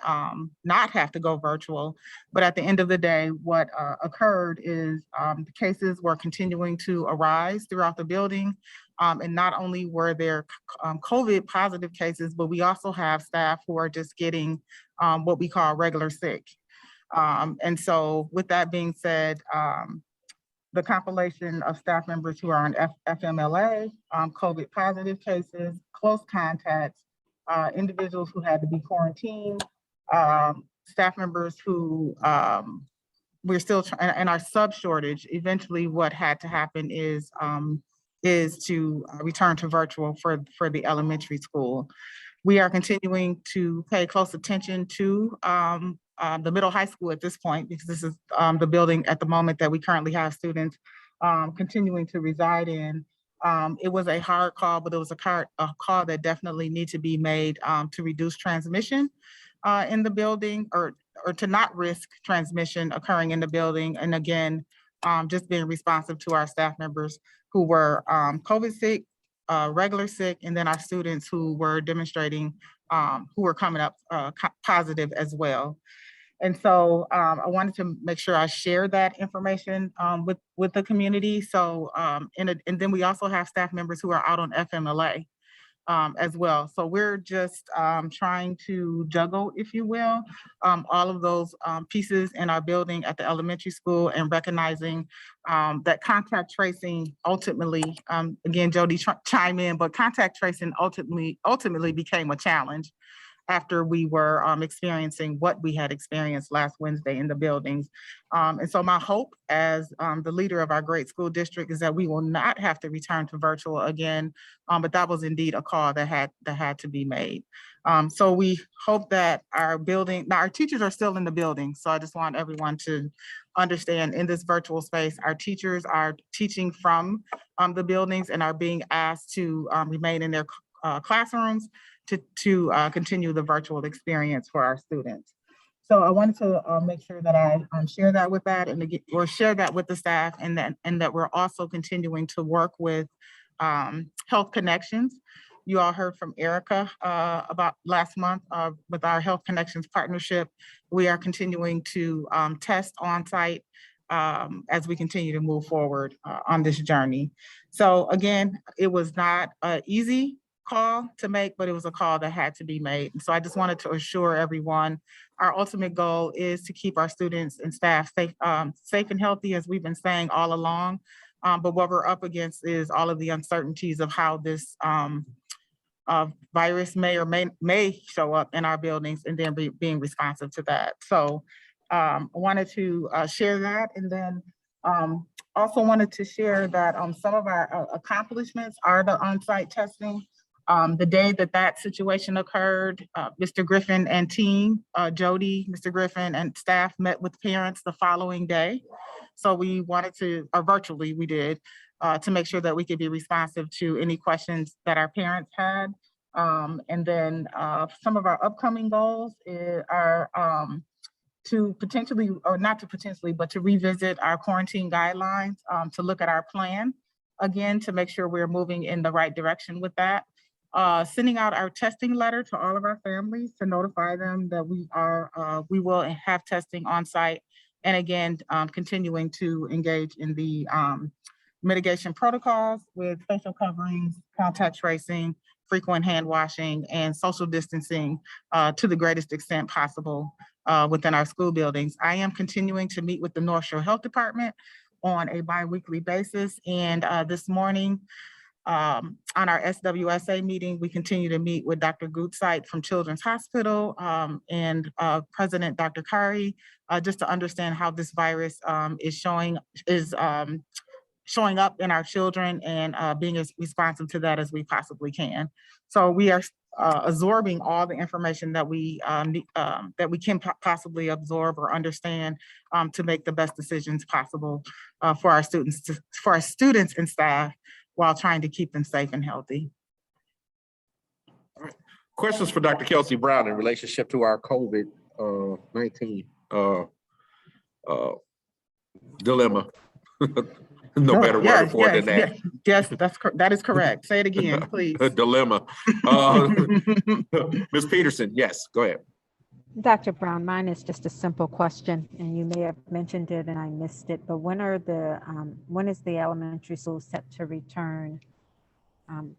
not have to go virtual. But at the end of the day, what occurred is the cases were continuing to arise throughout the building. And not only were there COVID positive cases, but we also have staff who are just getting what we call regular sick. And so with that being said, the compilation of staff members who are on FMLA, COVID positive cases, close contacts, individuals who had to be quarantined, staff members who we're still and our sub shortage. Eventually, what had to happen is to return to virtual for the elementary school. We are continuing to pay close attention to the middle high school at this point, because this is the building at the moment that we currently have students continuing to reside in. It was a hard call, but it was a call that definitely needs to be made to reduce transmission in the building, or to not risk transmission occurring in the building. And again, just being responsive to our staff members who were COVID sick, regular sick, and then our students who were demonstrating, who were coming up positive as well. And so I wanted to make sure I share that information with the community. So, and then we also have staff members who are out on FMLA as well. So we're just trying to juggle, if you will, all of those pieces in our building at the elementary school, and recognizing that contact tracing ultimately, again, Jody chime in, but contact tracing ultimately became a challenge after we were experiencing what we had experienced last Wednesday in the buildings. And so my hope as the leader of our great school district is that we will not have to return to virtual again, but that was indeed a call that had to be made. So we hope that our teachers are still in the building. So I just want everyone to understand, in this virtual space, our teachers are teaching from the buildings and are being asked to remain in their classrooms to continue the virtual experience for our students. So I wanted to make sure that I share that with share that with the staff, and that we're also continuing to work with Health Connections. You all heard from Erica about last month with our Health Connections partnership. We are continuing to test on site as we continue to move forward on this journey. So again, it was not an easy call to make, but it was a call that had to be made. And so I just wanted to assure everyone, our ultimate goal is to keep our students and staff safe and healthy, as we've been saying all along. But what we're up against is all of the uncertainties of how this virus may or may show up in our buildings, and then being responsive to that. So I wanted to share that, and then also wanted to share that some of our accomplishments are the on-site testing. The day that situation occurred, Mr. Griffin and team, Jody, Mr. Griffin and staff met with parents the following day. So we wanted to, or virtually we did, to make sure that we could be responsive to any questions that our parents had. And then some of our upcoming goals are to potentially, or not to potentially, but to revisit our quarantine guidelines, to look at our plan again, to make sure we're moving in the right direction with that. sending out our testing letter to all of our families to notify them that we will have testing on site. And again, continuing to engage in the mitigation protocols with facial coverings, contact tracing, frequent hand washing, and social distancing to the greatest extent possible within our school buildings. I am continuing to meet with the North Shore Health Department on a bi-weekly basis. And this morning, on our SWSA meeting, we continue to meet with Dr. Gutzeit from Children's Hospital and President Dr. Kari, just to understand how this virus is showing up in our children and being as responsive to that as we possibly can. So we are absorbing all the information that we can possibly absorb or understand to make the best decisions possible for our students and staff while trying to keep them safe and healthy. All right. Questions for Dr. Kelsey Brown in relationship to our COVID-19 dilemma. No better word for it than that. Yes, that is correct. Say it again, please. A dilemma. Ms. Peterson, yes, go ahead. Dr. Brown, mine is just a simple question, and you may have mentioned it and I missed it, but when is the elementary school set to return,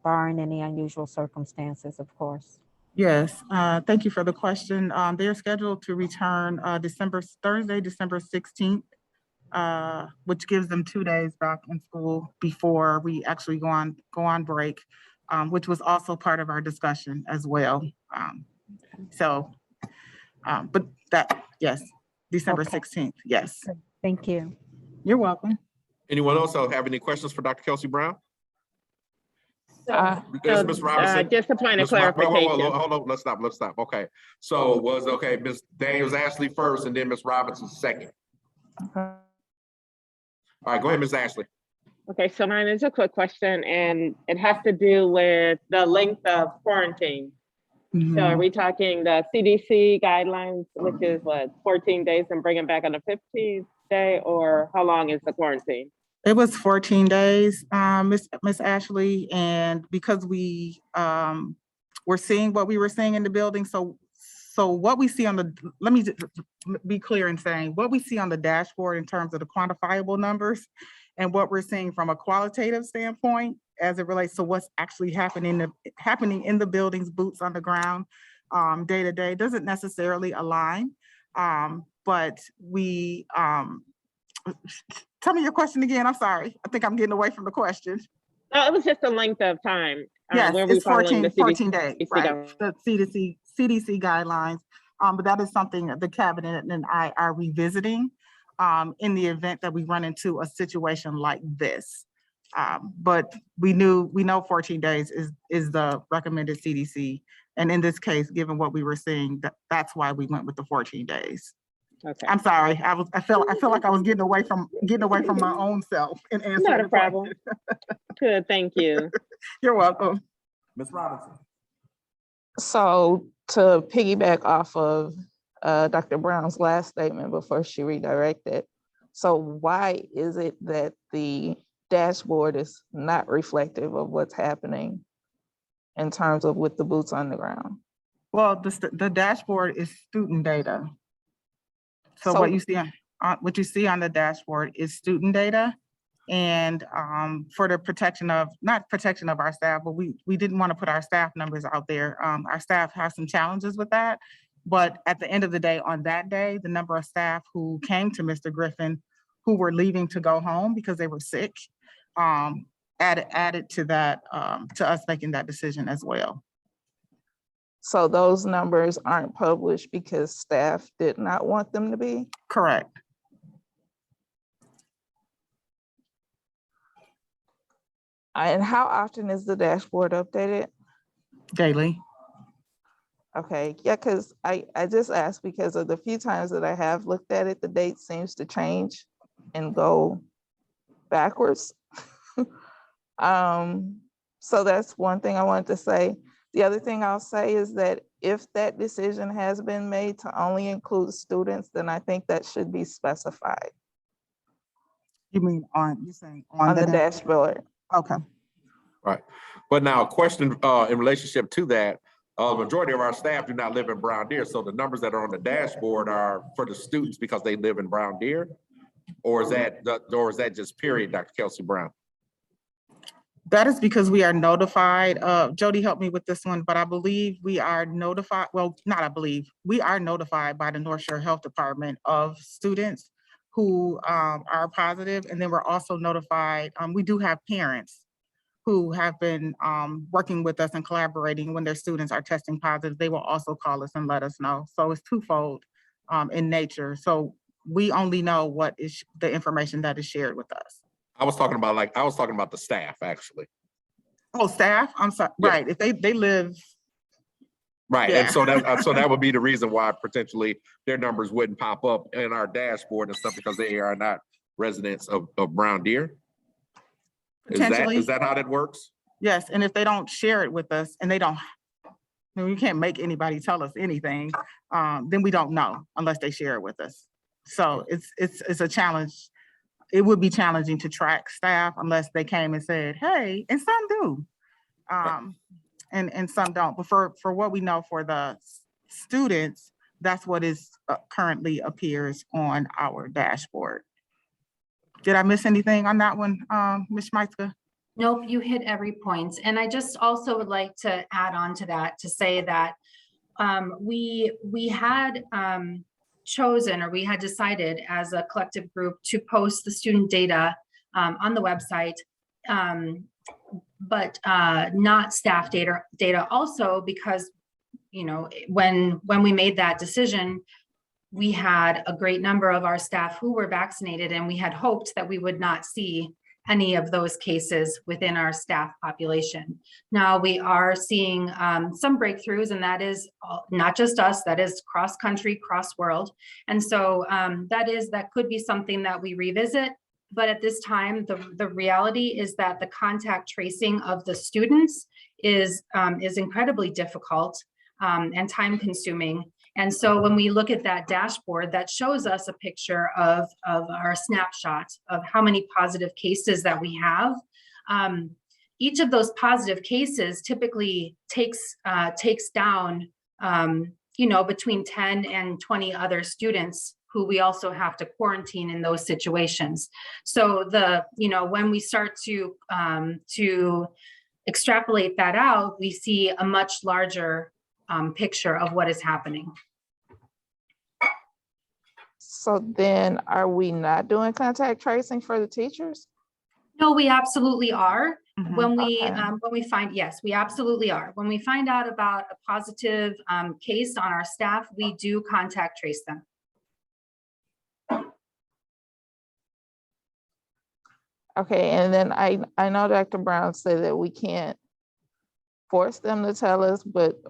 barring any unusual circumstances, of course? Yes, thank you for the question. They're scheduled to return Thursday, December 16th, which gives them 2 days back in school before we actually go on break, which was also part of our discussion as well. But yes, December 16th, yes. Good. Thank you. You're welcome. Anyone else have any questions for Dr. Kelsey Brown? Yes, Ms. Robinson. Just a point of clarification. Hold on, let's stop. Okay, so Ms. Daniels Ashley first and then Ms. Robinson second. Okay. All right, go ahead, Ms. Ashley. Okay, so mine is a quick question, and it has to do with the length of quarantine. So are we talking the CDC guidelines, which is what, 14 days and bring them back on the 15th day, or how long is the quarantine? It was 14 days, Miss Ashley, and because we were seeing what we were seeing in the building, so what we see on let me just be clear in saying, what we see on the dashboard in terms of the quantifiable numbers and what we're seeing from a qualitative standpoint as it relates to what's actually happening in the buildings, boots on the ground, day to day, doesn't necessarily align. But we, tell me your question again. I'm sorry. I think I'm getting away from the question. No, it was just the length of time. Yes, it's 14 days, right? The The CDC guidelines, but that is something the cabinet and I are revisiting in the event that we run into a situation like this. But we know 14 days is the recommended CDC. And in this case, given what we were seeing, that's why we went with the 14 days. Okay. I'm sorry. I feel like I was getting away from my own self and answering. Not a problem. Good, thank you. You're welcome. Ms. Robinson. So to piggyback off of Dr. Brown's last statement before she redirected, so why is it that the dashboard is not reflective of what's happening in terms of with the boots on the ground? Well, the dashboard is student data. So what you see on the dashboard is student data, and for the not protection of our staff, but we didn't want to put our staff numbers out there. Our staff has some challenges with that, but at the end of the day, on that day, the number of staff who came to Mr. Griffin who were leaving to go home because they were sick, added to that, to us making that decision as well. So those numbers aren't published because staff did not want them to be? Correct. And how often is the dashboard updated? Daily. Okay, yeah, because I just asked because of the few times that I have looked at it, the date seems to change and go backwards. So that's one thing I wanted to say. The other thing I'll say is that if that decision has been made to only include students, then I think that should be specified. You mean you're saying on the dashboard? Okay. Right. But now a question in relationship to that, the majority of our staff do not live in Brown Deer. So the numbers that are on the dashboard are for the students because they live in Brown Deer? Or is that just period, Dr. Kelsey Brown? That is because we are notified. Jody helped me with this one, but I believe we are notified. Well, not I believe, we are notified by the North Shore Health Department of students who are positive. And then we're also notified, we do have parents who have been working with us and collaborating when their students are testing positive. They will also call us and let us know. So it's twofold in nature. So we only know what is the information that is shared with us. I was talking about the staff actually. Oh, staff? I'm sorry. Yeah. Right. If they live. Right. Yeah. And so that would be the reason why potentially their numbers wouldn't pop up in our dashboard and stuff because they are not residents of Brown Deer. Is that how that works? Yes. And if they don't share it with us and they don't, we can't make anybody tell us anything, then we don't know unless they share it with us. So it's a challenge. It would be challenging to track staff unless they came and said, hey, and some do. And some don't. But for what we know for the students, that's what is currently appears on our dashboard. Did I miss anything on that one, Ms. Schmeitzke? Nope, you hit every point. And I just also would like to add on to that to say that we had chosen, or we had decided as a collective group to post the student data on the website, but not staff data also because, you know, when we made that decision, we had a great number of our staff who were vaccinated, and we had hoped that we would not see any of those cases within our staff population. Now we are seeing some breakthroughs, and that is not just us, that is cross country, cross world. And so that could be something that we revisit. But at this time, the reality is that the contact tracing of the students is incredibly difficult and time consuming. And so when we look at that dashboard, that shows us a picture of our snapshot of how many positive cases that we have. Each of those positive cases typically takes down, between 10 and 20 other students who we also have to quarantine in those situations. So when we start to extrapolate that out, we see a much larger picture of what is happening. So then are we not doing contact tracing for the teachers? No, we absolutely are. Mhm. When we find, yes, we absolutely are. When we find out about a positive case on our staff, we do contact trace them. Okay, and then I know Dr. Brown said that we can't force them to tell us, but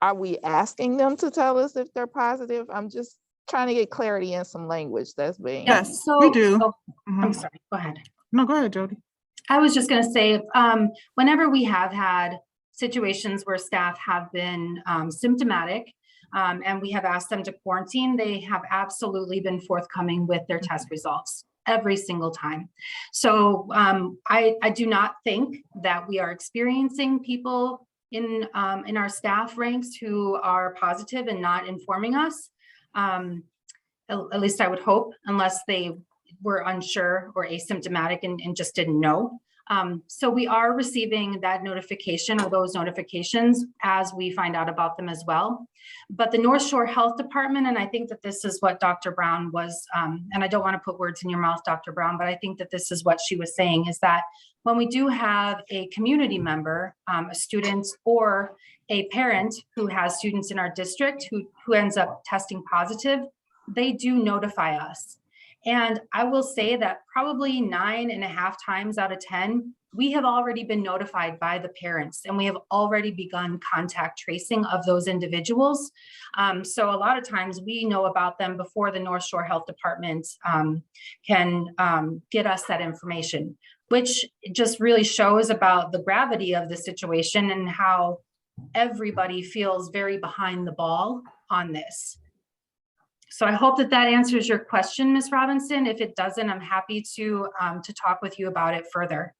are we asking them to tell us if they're positive? I'm just trying to get clarity in some language that's being. Yes, we do. I'm sorry, go ahead. No, go ahead, Jody. I was just going to say, whenever we have had situations where staff have been symptomatic and we have asked them to quarantine, they have absolutely been forthcoming with their test results every single time. So I do not think that we are experiencing people in our staff ranks who are positive and not informing us. At least I would hope, unless they were unsure or asymptomatic and just didn't know. So we are receiving that notification or those notifications as we find out about them as well. But the North Shore Health Department, and I think that this is what Dr. Brown was, and I don't want to put words in your mouth, Dr. Brown, but I think that this is what she was saying, is that when we do have a community member, a student or a parent who has students in our district who ends up testing positive, they do notify us. And I will say that probably 9.5 times out of 10, we have already been notified by the parents, and we have already begun contact tracing of those individuals. So a lot of times we know about them before the North Shore Health Department can get us that information, which just really shows about the gravity of the situation and how everybody feels very behind the ball on this. So I hope that that answers your question, Ms. Robinson. If it doesn't, I'm happy to talk with you about it further.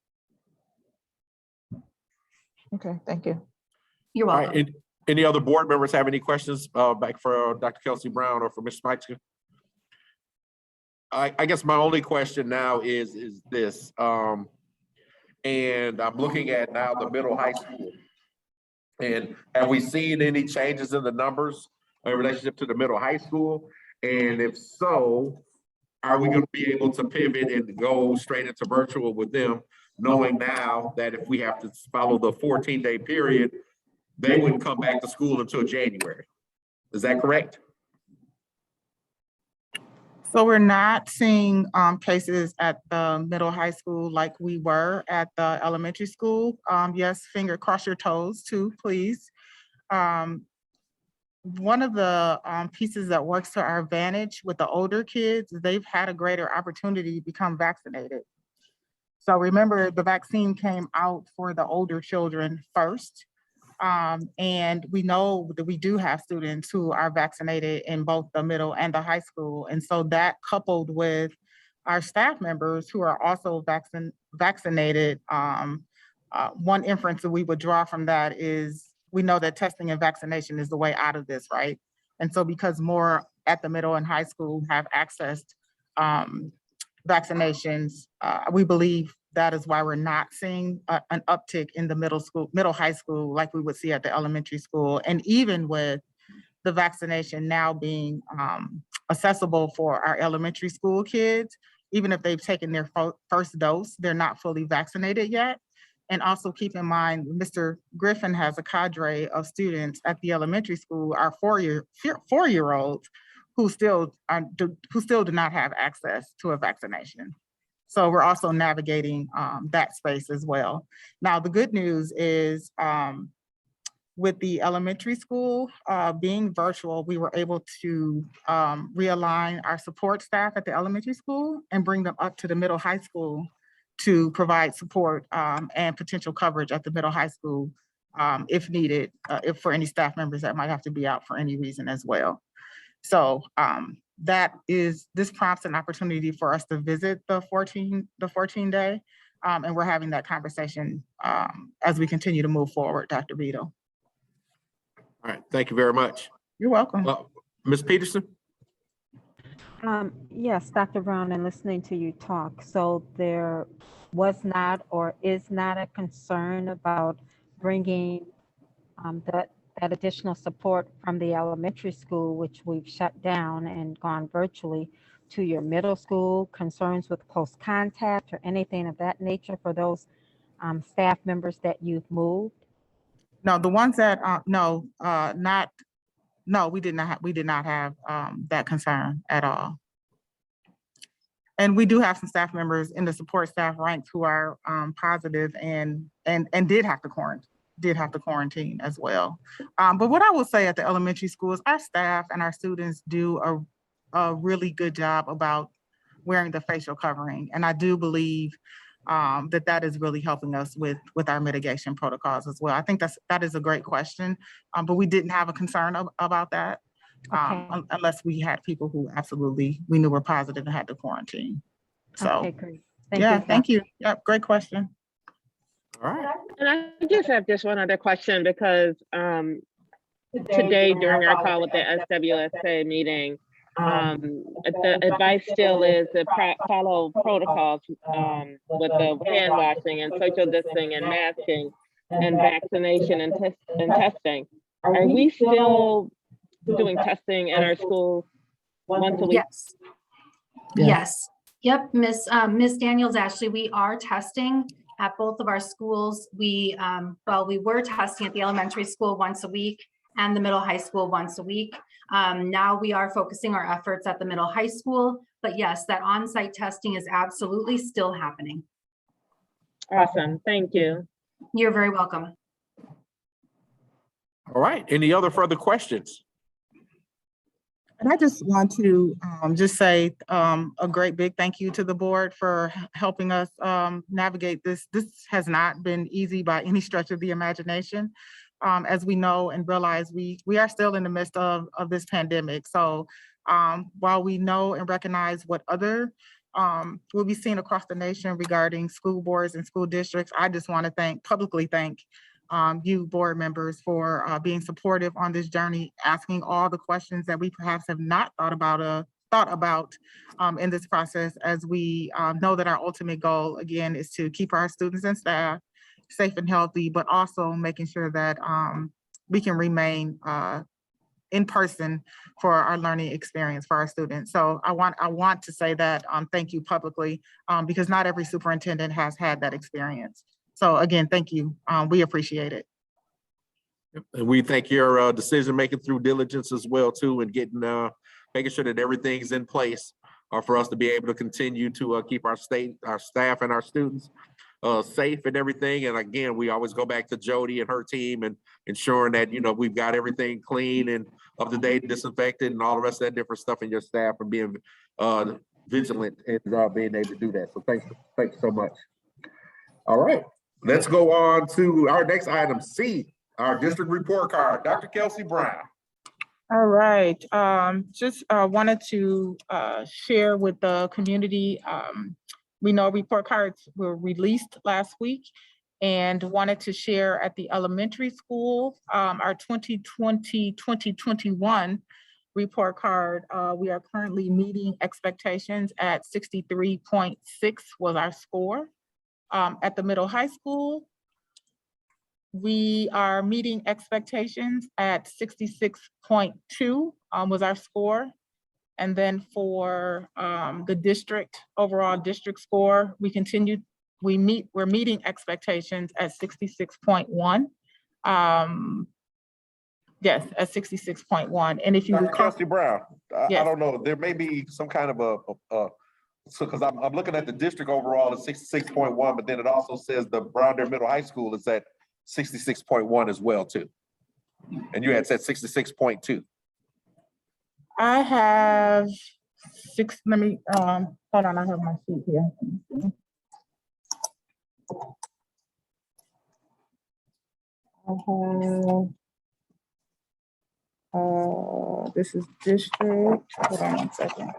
Okay, thank you. You're All welcome. right, any other board members have any questions back for Dr. Kelsey Brown or for Ms. Meitzke? I guess my only question now is this, and I'm looking at now the middle high school. And have we seen any changes in the numbers in relationship to the middle high school? And if so, are we going to be able to pivot and go straight into virtual with them, knowing now that if we have to follow the 14-day period, they wouldn't come back to school until January? Is that correct? So we're not seeing cases at the middle high school like we were at the elementary school. Yes, cross your toes too, please. One of the pieces that works to our advantage with the older kids is they've had a greater opportunity to become vaccinated. So remember, the vaccine came out for the older children first. And we know that we do have students who are vaccinated in both the middle and the high school. And so that, coupled with our staff members who are also vaccinated, one inference that we would draw from that is we know that testing and vaccination is the way out of this, right? And so because more at the middle and high school have accessed vaccinations, we believe that is why we're not seeing an uptick in the middle high school like we would see at the elementary school. And even with the vaccination now being accessible for our elementary school kids, even if they've taken their first dose, they're not fully vaccinated yet. And also keep in mind, Mr. Griffin has a cadre of students at the elementary school, our four-year-olds who still do not have access to a vaccination. So we're also navigating that space as well. Now, the good news is with the elementary school being virtual, we were able to realign our support staff at the elementary school and bring them up to the middle high school to provide support and potential coverage at the middle high school if needed, if for any staff members that might have to be out for any reason as well. So this prompts an opportunity for us to visit the 14-day, and we're having that conversation as we continue to move forward, Dr. Vito. All right, thank you very much. You're welcome. Ms. Peterson? Yes, Dr. Brown, and listening to you talk, so there was not or is not a concern about bringing that additional support from the elementary school, which we've shut down and gone virtually, to your middle school, concerns with close contact or anything of that nature for those staff members that you've moved? No, the ones that we did not have that concern at all. And we do have some staff members in the support staff ranks who are positive and did have to quarantine as well. But what I will say at the elementary schools, our staff and our students do a really good job about wearing the facial covering. And I do believe that is really helping us with our mitigation protocols as well. I think that is a great question, but we didn't have a concern about that unless we had people who absolutely we knew were positive and had to quarantine. So, okay, great. Thank you. Thank you. Yep, great question. All right. And I just have just one other question because today during our call with the SWSA meeting, the advice still is to follow protocols with the hand washing and social distancing and masking and vaccination and testing. Are we still doing testing in our schools once a week? Yes. Yes. Yep, Miss Daniels, actually, we are testing at both of our schools. We were testing at the elementary school once a week and the middle high school once a week. Now we are focusing our efforts at the middle high school, but yes, that on-site testing is absolutely still happening. Awesome, thank you. You're very welcome. All right, any other further questions? And I just want to just say a great big thank you to the board for helping us navigate this. This has not been easy by any stretch of the imagination. As we know and realize, we are still in the midst of this pandemic. So while we know and recognize what other will be seen across the nation regarding school boards and school districts, I just want to publicly thank you board members for being supportive on this journey, asking all the questions that we perhaps have not thought about in this process, as we know that our ultimate goal, again, is to keep our students and staff safe and healthy, but also making sure that we can remain in person for our learning experience for our students. So I want to say that thank you publicly, because not every superintendent has had that experience. So again, thank you. We appreciate it. And we thank your decision making through diligence as well too, and getting making sure that everything's in place for us to be able to continue to keep our staff and our students safe and everything. And again, we always go back to Jody and her team and ensuring that, you know, we've got everything clean and up to date, disinfected, and all the rest of that different stuff in your staff, and being vigilant and being able to do that. So thanks so much. All right, let's go on to our next item, C, our district report card. Dr. Kelsey Brown. All right, just wanted to share with the community. We know report cards were released last week, and wanted to share at the elementary school, our 2020-2021 report card. We are currently meeting expectations at 63.6 was our score. At the middle high school, we are meeting expectations at 66.2 was our score. And then for the district, overall district score, we're meeting expectations at 66.1. Yes, at 66.1. And if you Dr. recall, Kelsey Brown, Yes. I don't know, there may be some kind of so because I'm looking at the district overall at 66.1, but then it also says the Brown Deer Middle High School is at 66.1 as well too. And you had said 66.2. I have let me, hold on, I have my sheet here. I have, this is district, hold on one second.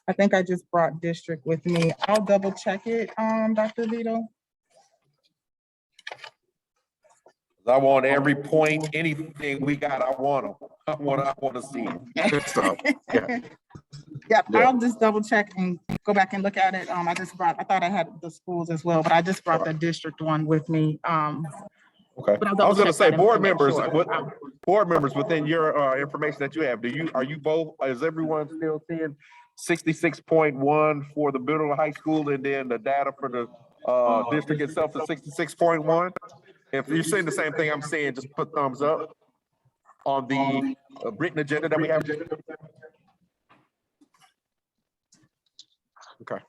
I think I just brought district with me. I'll double check it, Dr. Vito. I want every point, anything we got, I want them. I want to see it. So, yeah. Yep, Yeah. I'll just double check and go back and look at it. I thought I had the schools as well, but I just brought the district one with me. Okay. But I'll I was going to double check say, that board to make members, sure. board members within your information that you have, are you both, is everyone still seeing 66.1 for the middle high school, and then the data for the district itself is 66.1? If you're seeing the same thing I'm saying, just put thumbs up on the written agenda that we have. Okay.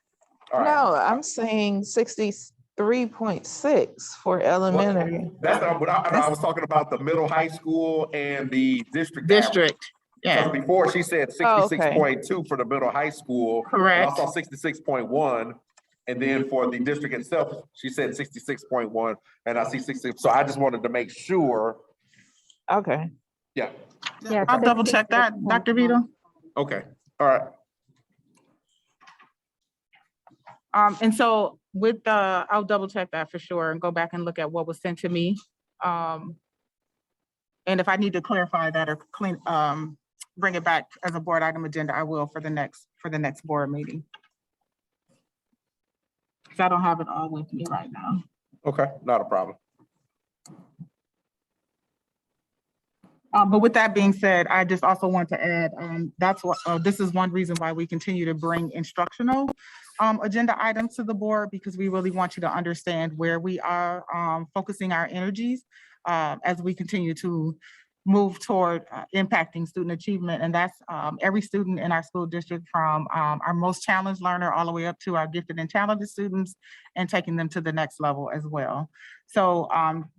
All right. No, I'm saying 63.6 for elementary. That's what I was talking about, the middle high school and the district. District, Because yeah, before she said Oh, okay. 66.2 for the middle high school. Correct. And I saw 66.1. And then for the district itself, she said 66.1, and I see 66. So I just wanted to make sure. Okay. Yeah. Yeah, I'll double check that, Dr. Vito. Okay. All right. And so with the, I'll double check that for sure and go back and look at what was sent to me. And if I need to clarify that or bring it back as a board item agenda, I will for the next board meeting. Because I don't have it all with me right now. Okay, not a problem. But with that being said, I just also want to add, this is one reason why we continue to bring instructional agenda items to the board, because we really want you to understand where we are focusing our energies as we continue to move toward impacting student achievement. And that's every student in our school district, from our most challenged learner all the way up to our gifted and talented students, and taking them to the next level as well. So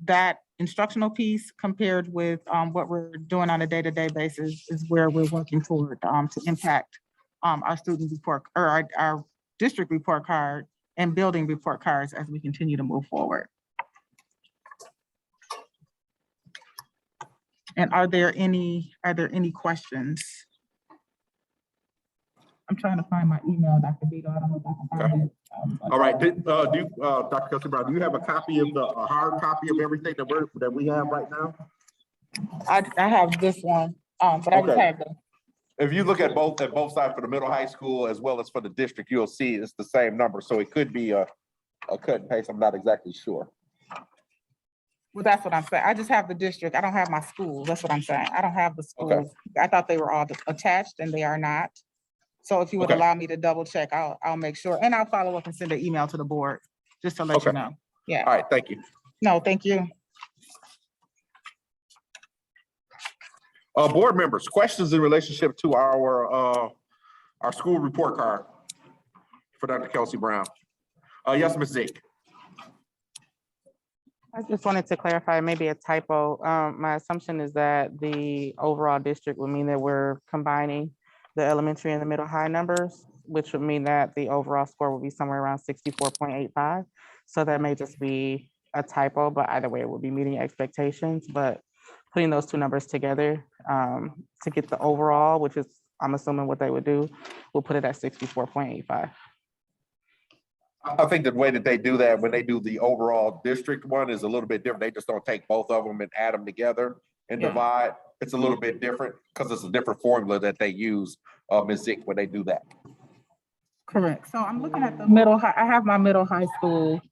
that instructional piece compared with what we're doing on a day-to-day basis is where we're working toward to impact our student report, or our district report card, and building report cards as we continue to move forward. And are there any questions? I'm trying to find my email, Dr. Beto. I don't know if I can find it. All right, Dr. Kelsey Brown, do you have a copy of a hard copy of everything that we have right now? I have this one, but I just Okay. have the. If you look at both sides for the middle high school as well as for the district, you'll see it's the same number. So it could be a cut and paste. I'm not exactly sure. Well, that's what I'm saying. I just have the district. I don't have my school. That's what I'm saying. I don't have the schools. I thought they were all attached and they are not. So if you would Okay. allow me to double check, I'll make sure, and I'll follow up and send an email to the board, just to let you Okay. know. Yeah. All right, thank you. No, thank you. Board members, questions in relationship to our school report card for Dr. Kelsey Brown. Yes, Ms. Zick. I just wanted to clarify, maybe a typo. My assumption is that the overall district would mean that we're combining the elementary and the middle high numbers, which would mean that the overall score would be somewhere around 64.85. So that may just be a typo, but either way, it will be meeting expectations. But putting those two numbers together to get the overall, which is, I'm assuming what they would do, we'll put it at 64.85. I think the way that they do that, when they do the overall district one, is a little bit different. They just don't take both of them and add them together and Yeah. divide. It's a little bit different because it's a different formula that they use, Ms. Zick, when they do that. Correct. So I'm looking at the middle high, I have my middle high school,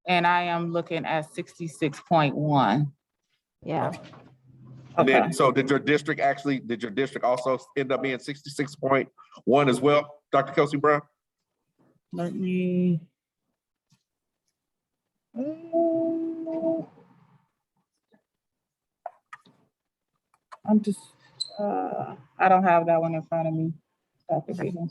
and I am looking at 66.1. Yeah. And Okay. then, so did your district also end up being 66.1 as well, Dr. Kelsey Brown? Let me. I'm just, I don't have that one in front of me. Dr. Beto.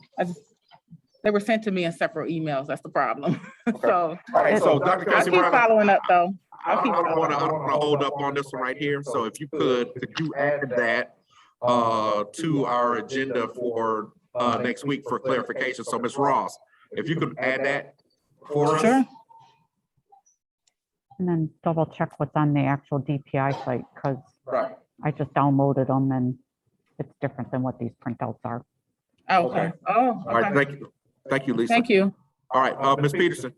They were sent to me in separate emails. That's the problem. So All right, so Dr. I'll Kelsey keep Brown, following up though. I don't want to hold up on this one right here. So if you could you add that to our agenda for next week for clarification? So Ms. Ross, if you could add that for us. Sure. And then double check what's on the actual DPI site, because Right. I just downloaded them and it's different than what these printouts are. Okay. Oh, All right, okay. thank you. Thank you, Lisa. Thank you. All right, Ms. Peterson.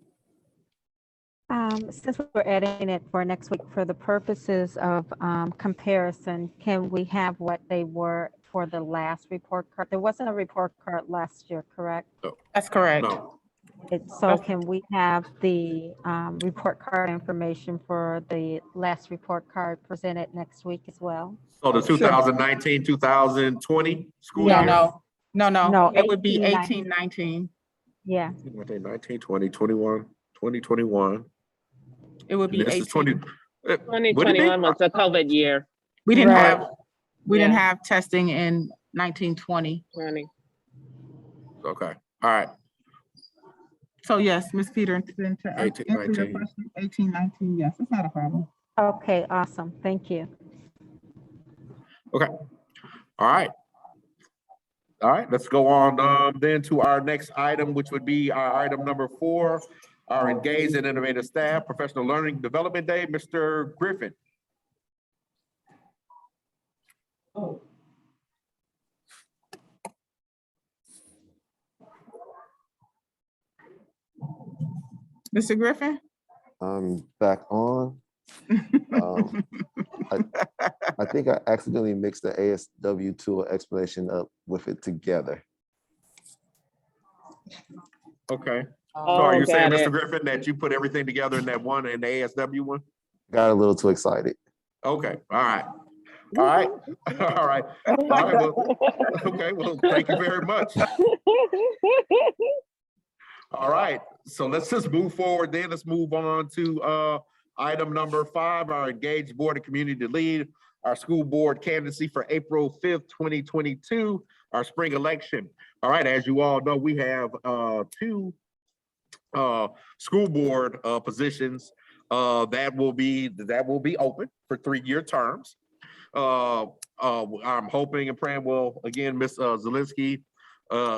Since we're adding it for next week for the purposes of comparison, can we have what they were for the last report card? There wasn't a report card last year, correct? That's correct. No. So can we have the report card information for the last report card presented next week as well? So the 2019, 2020 school year? No. It would be 18, 18, 19. Yeah. 19, 20, 21, 2021. It would be And this 18. is 20. 2021 was a COVID year. We didn't Right. have, testing in 1920. 20. Okay, all right. So yes, Ms. Peterson, to 18, answer your 19. question, 18, 19, yes, it's not a problem. Okay, awesome. Thank you. Okay. All right. All right, let's go on then to our next item, which would be our item number 4, our Engaged and Innovative Staff Professional Learning Development Day. Mr. Griffin. Mr. Griffin? I'm back on. I think I accidentally mixed the ASW tool explanation up with it together. Okay. So Oh, are you saying, got Mr. it. Griffin, that you put everything together in that one, in the ASW one? Got a little too excited. Okay, all right. All right, all right. All right, well, okay, well, thank you very much. All right, so let's just move forward then. Let's move on to item number 5, our Engaged Board and Community Lead, our school board candidacy for April 5th, 2022, our spring election. All right, as you all know, we have 2 school board positions that will be open for 3-year terms. I'm hoping and praying, well, again, Ms. Zielinski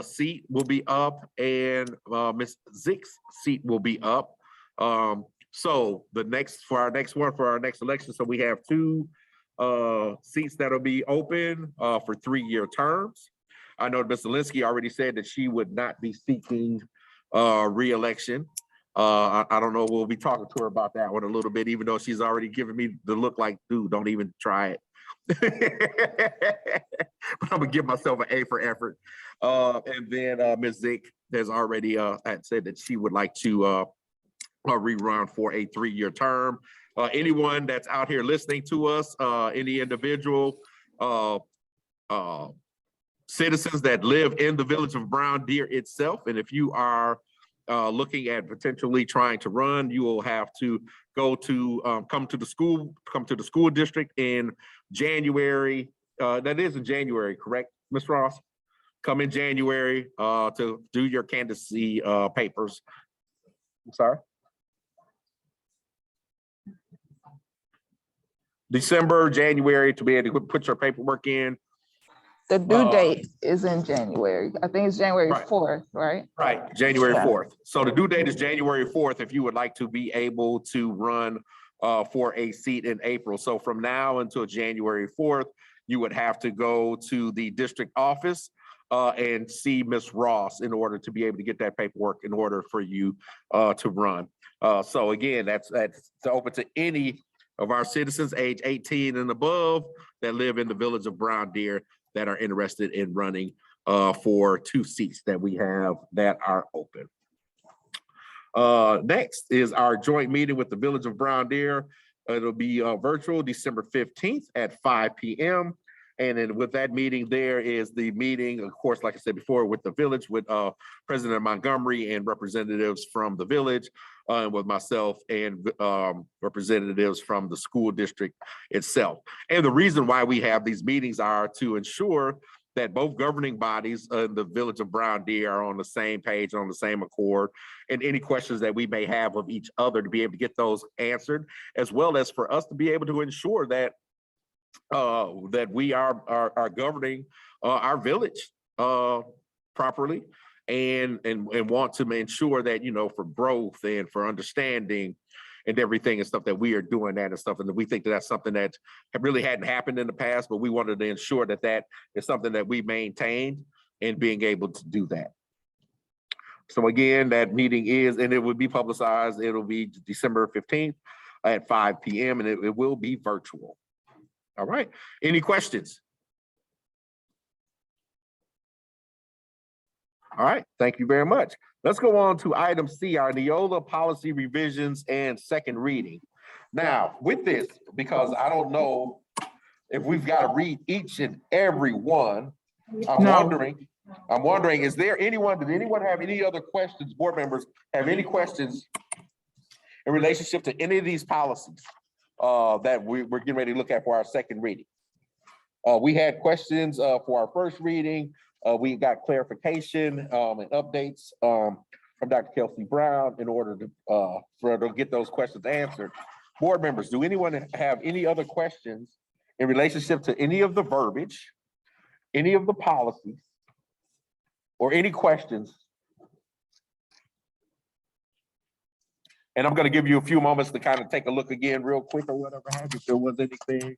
seat will be up and Ms. Zick's seat will be up. So for our next election, so we have 2 seats that'll be open for 3-year terms. I know Ms. Zelinski already said that she would not be seeking re-election. I don't know, we'll be talking to her about that one a little bit, even though she's already given me the look like, dude, don't even try it. But I'm gonna give myself an A for effort. And then Ms. Zink has already had said that she would like to rerun for a 3-year term. Anyone that's out here listening to us, any individual citizens that live in the village of Brown Deer itself, and if you are looking at potentially trying to run, you will have to go to come to the school district in January. That is in January, correct, Ms. Ross? Come in January to do your candidacy papers. I'm sorry. December, January, to be able to put your paperwork in. The due date is in January. I think it's January Right. 4th, right? Right, January Yeah. 4th. So the due date is January 4th if you would like to be able to run for a seat in April. So from now until January 4th, you would have to go to the district office and see Ms. Ross in order to be able to get that paperwork in order for you to run. So again, that's open to any of our citizens age 18 and above that live in the village of Brown Deer that are interested in running for 2 seats that we have that are open. Next is our joint meeting with the village of Brown Deer. It'll be virtual December 15th at 5 p.m. And then with that meeting, there is the meeting, of course, like I said before, with the village, with President Montgomery and representatives from the village, and with myself and representatives from the school district itself. And the reason why we have these meetings are to ensure that both governing bodies in the village of Brown Deer are on the same page, on the same accord, and any questions that we may have of each other to be able to get those answered, as well as for us to be able to ensure that that we are governing our village properly and want to ensure that, you know, for growth and for understanding and everything and stuff, that we are doing that and stuff. And we think that that's something that really hadn't happened in the past, but we wanted to ensure that that is something that we maintained and being able to do that. So again, that meeting is, and it will be publicized, it'll be December 15th at 5 p.m. and it will be virtual. All right, any questions? All right, thank you very much. Let's go on to item C, our Neola policy revisions and second reading. Now, with this, because I don't know if we've got to read each and every one, I'm wondering, is there anyone, did anyone have any other questions? Board members have any questions in relationship to any of these policies that we're getting ready to look at for our second reading? We had questions for our first reading. We got clarification and updates from Dr. Kelsey Brown in order to get those questions answered. Board members, do anyone have any other questions in relationship to any of the verbiage, any of the policies, or any questions? And I'm going to give you a few moments to kind of take a look again real quick or whatever, if there was anything.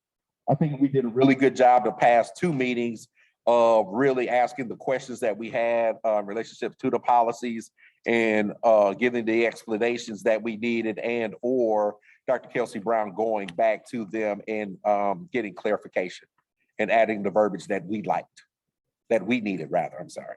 I think we did a really good job the past 2 meetings of really asking the questions that we had in relationship to the policies and giving the explanations that we needed, and or Dr. Kelsey Brown going back to them and getting clarification and adding the verbiage that we liked, that we needed rather, I'm sorry.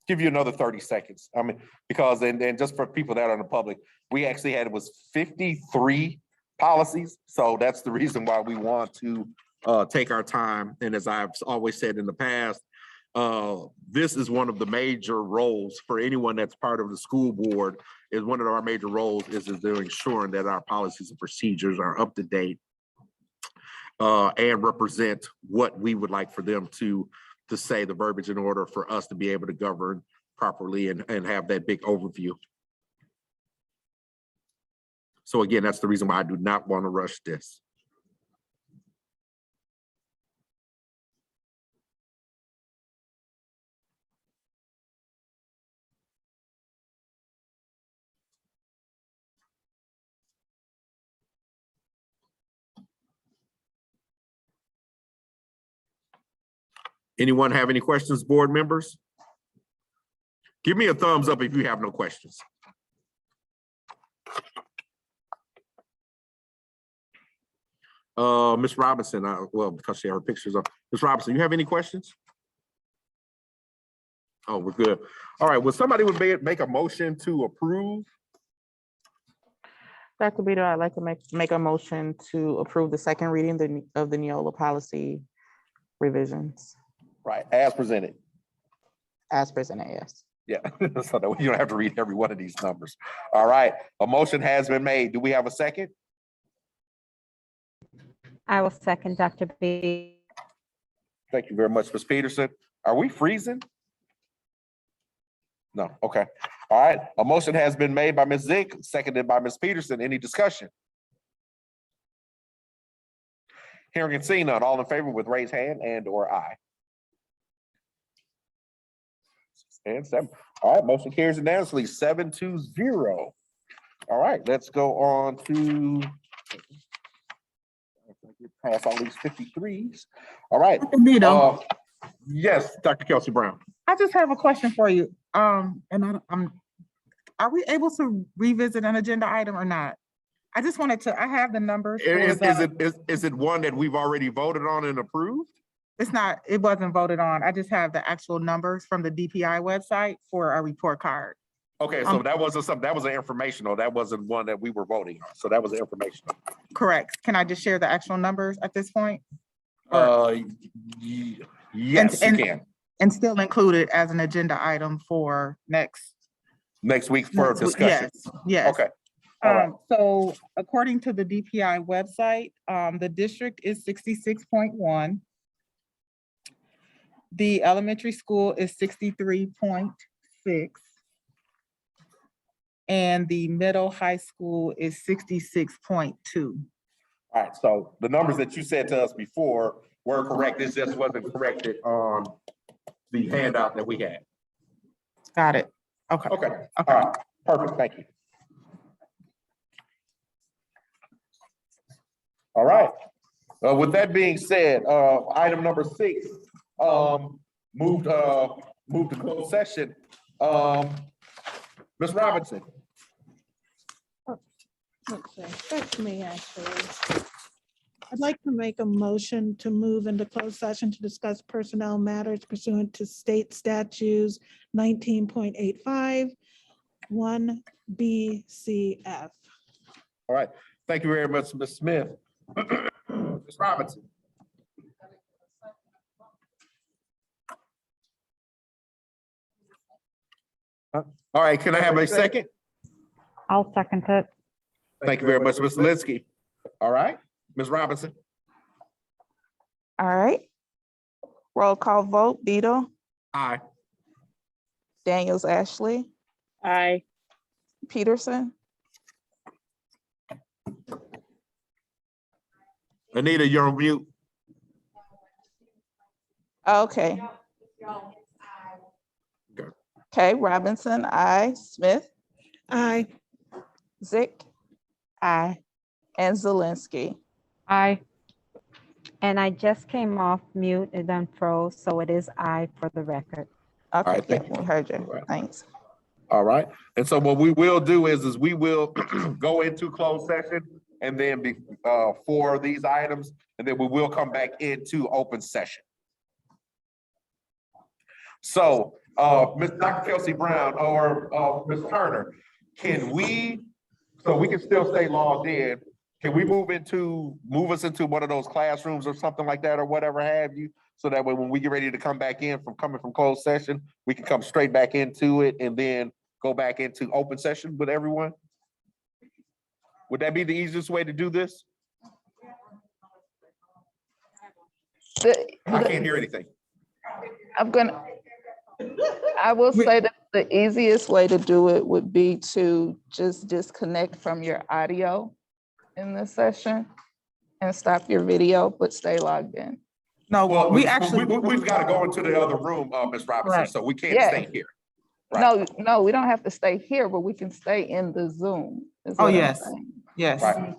Give you another 30 seconds. I mean, because, and just for people that are in the public, we actually had, it was 53 policies. So that's the reason why we want to take our time. And as I've always said in the past, this is one of the major roles for anyone that's part of the school board. Is one of our major roles is ensuring that our policies and procedures are up to date and represent what we would like for them to say, the verbiage, in order for us to be able to govern properly and have that big overview. So again, that's the reason why I do not want to rush this. Anyone have any questions, board members? Give me a thumbs up if you have no questions. Ms. Robinson, well, because she had her pictures up. Ms. Robinson, you have any questions? Oh, we're good. All right, well, somebody would make a motion to approve. Dr. Beto, I'd like to make a motion to approve the second reading of the Neola policy revisions Right, as presented. as presented, yes. Yeah, so that you don't have to read every one of these numbers. All right, a motion has been made. Do we have a second? I will second Dr. B. Thank you very much, Ms. Peterson. Are we freezing? No, okay. All right, a motion has been made by Ms. Zink, seconded by Ms. Peterson. Any discussion? Hearing and seeing none, all in favor with raised hand and or aye. And 7. All right, motion carries unanimously, 7-0. All right, let's go on to pass all these 53s. All right. Dr. Beto, Yes, Dr. Kelsey Brown. I just have a question for you. Are we able to revisit an agenda item or not? I just wanted to, I have the numbers. Is it one that we've already voted on and approved? It's not, it wasn't voted on. I just have the actual numbers from the DPI website for our report card. Okay, so that wasn't something, that was an informational, that wasn't one that we were voting on. So that was informational. Correct. Can I just share the actual numbers at this point? Yes, you can. And still include it as an agenda item for next Next week for discussion. Yes. Okay. All right. So according to the DPI website, the district is 66.1. The elementary school is 63.6. And the middle high school is 66.2. All right, so the numbers that you said to us before were correct. This just wasn't corrected on the handout that we had. Got it. Okay. Okay, all right, perfect, thank you. All right, with that being said, item number 6, moved to closed session. Ms. Robinson. Okay, that's me, actually. I'd like to make a motion to move into closed session to discuss personnel matters pursuant to state statutes 19.85, 1BCF. All right, thank you very much, Ms. Smith. Ms. Robinson. All right, can I have a second? I'll second it. Thank you very much, Ms. Linsky. All right, Ms. Robinson. All right. Roll call vote, Beto, Aye. Daniels, Ashley, Aye. Peterson, Anita, you're on mute. okay. Okay, Robinson, aye. Smith, Aye. Zick, Aye. and Zelinski. Aye. And I just came off mute and then froze, so it is I for the record. Okay, right, thank yeah, we heard you. All right. Thanks. All right, and so what we will do is we will go into closed session and then be for these items, and then we will come back into open session. So, Ms. Dr. Kelsey Brown or Ms. Turner, can we, so we can still stay logged in, can we move us into one of those classrooms or something like that or whatever have you? So that way when we get ready to come back in coming from closed session, we can come straight back into it and then go back into open session with everyone? Would that be the easiest way to do this? I can't hear anything. I will say that the easiest way to do it would be to just disconnect from your audio in this session and stop your video, but stay logged in. No, Well, we actually. we've got to go into the other room, Ms. Robinson, Right. so we can't Yeah. stay here. Right. No, we don't have to stay here, but we can stay in the Zoom. is Oh, what I'm yes. saying. Yes. Right.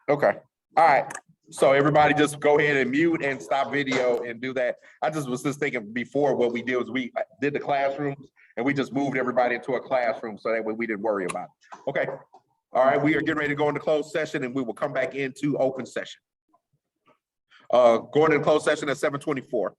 Okay, all right. So everybody just go ahead and mute and stop video and do that. I just was just thinking before what we did was we did the classrooms and we just moved everybody into a classroom so that way we didn't worry about it. Okay. All right, we are getting ready to go into closed session and we will come back into open session. Going into closed session at 7:24.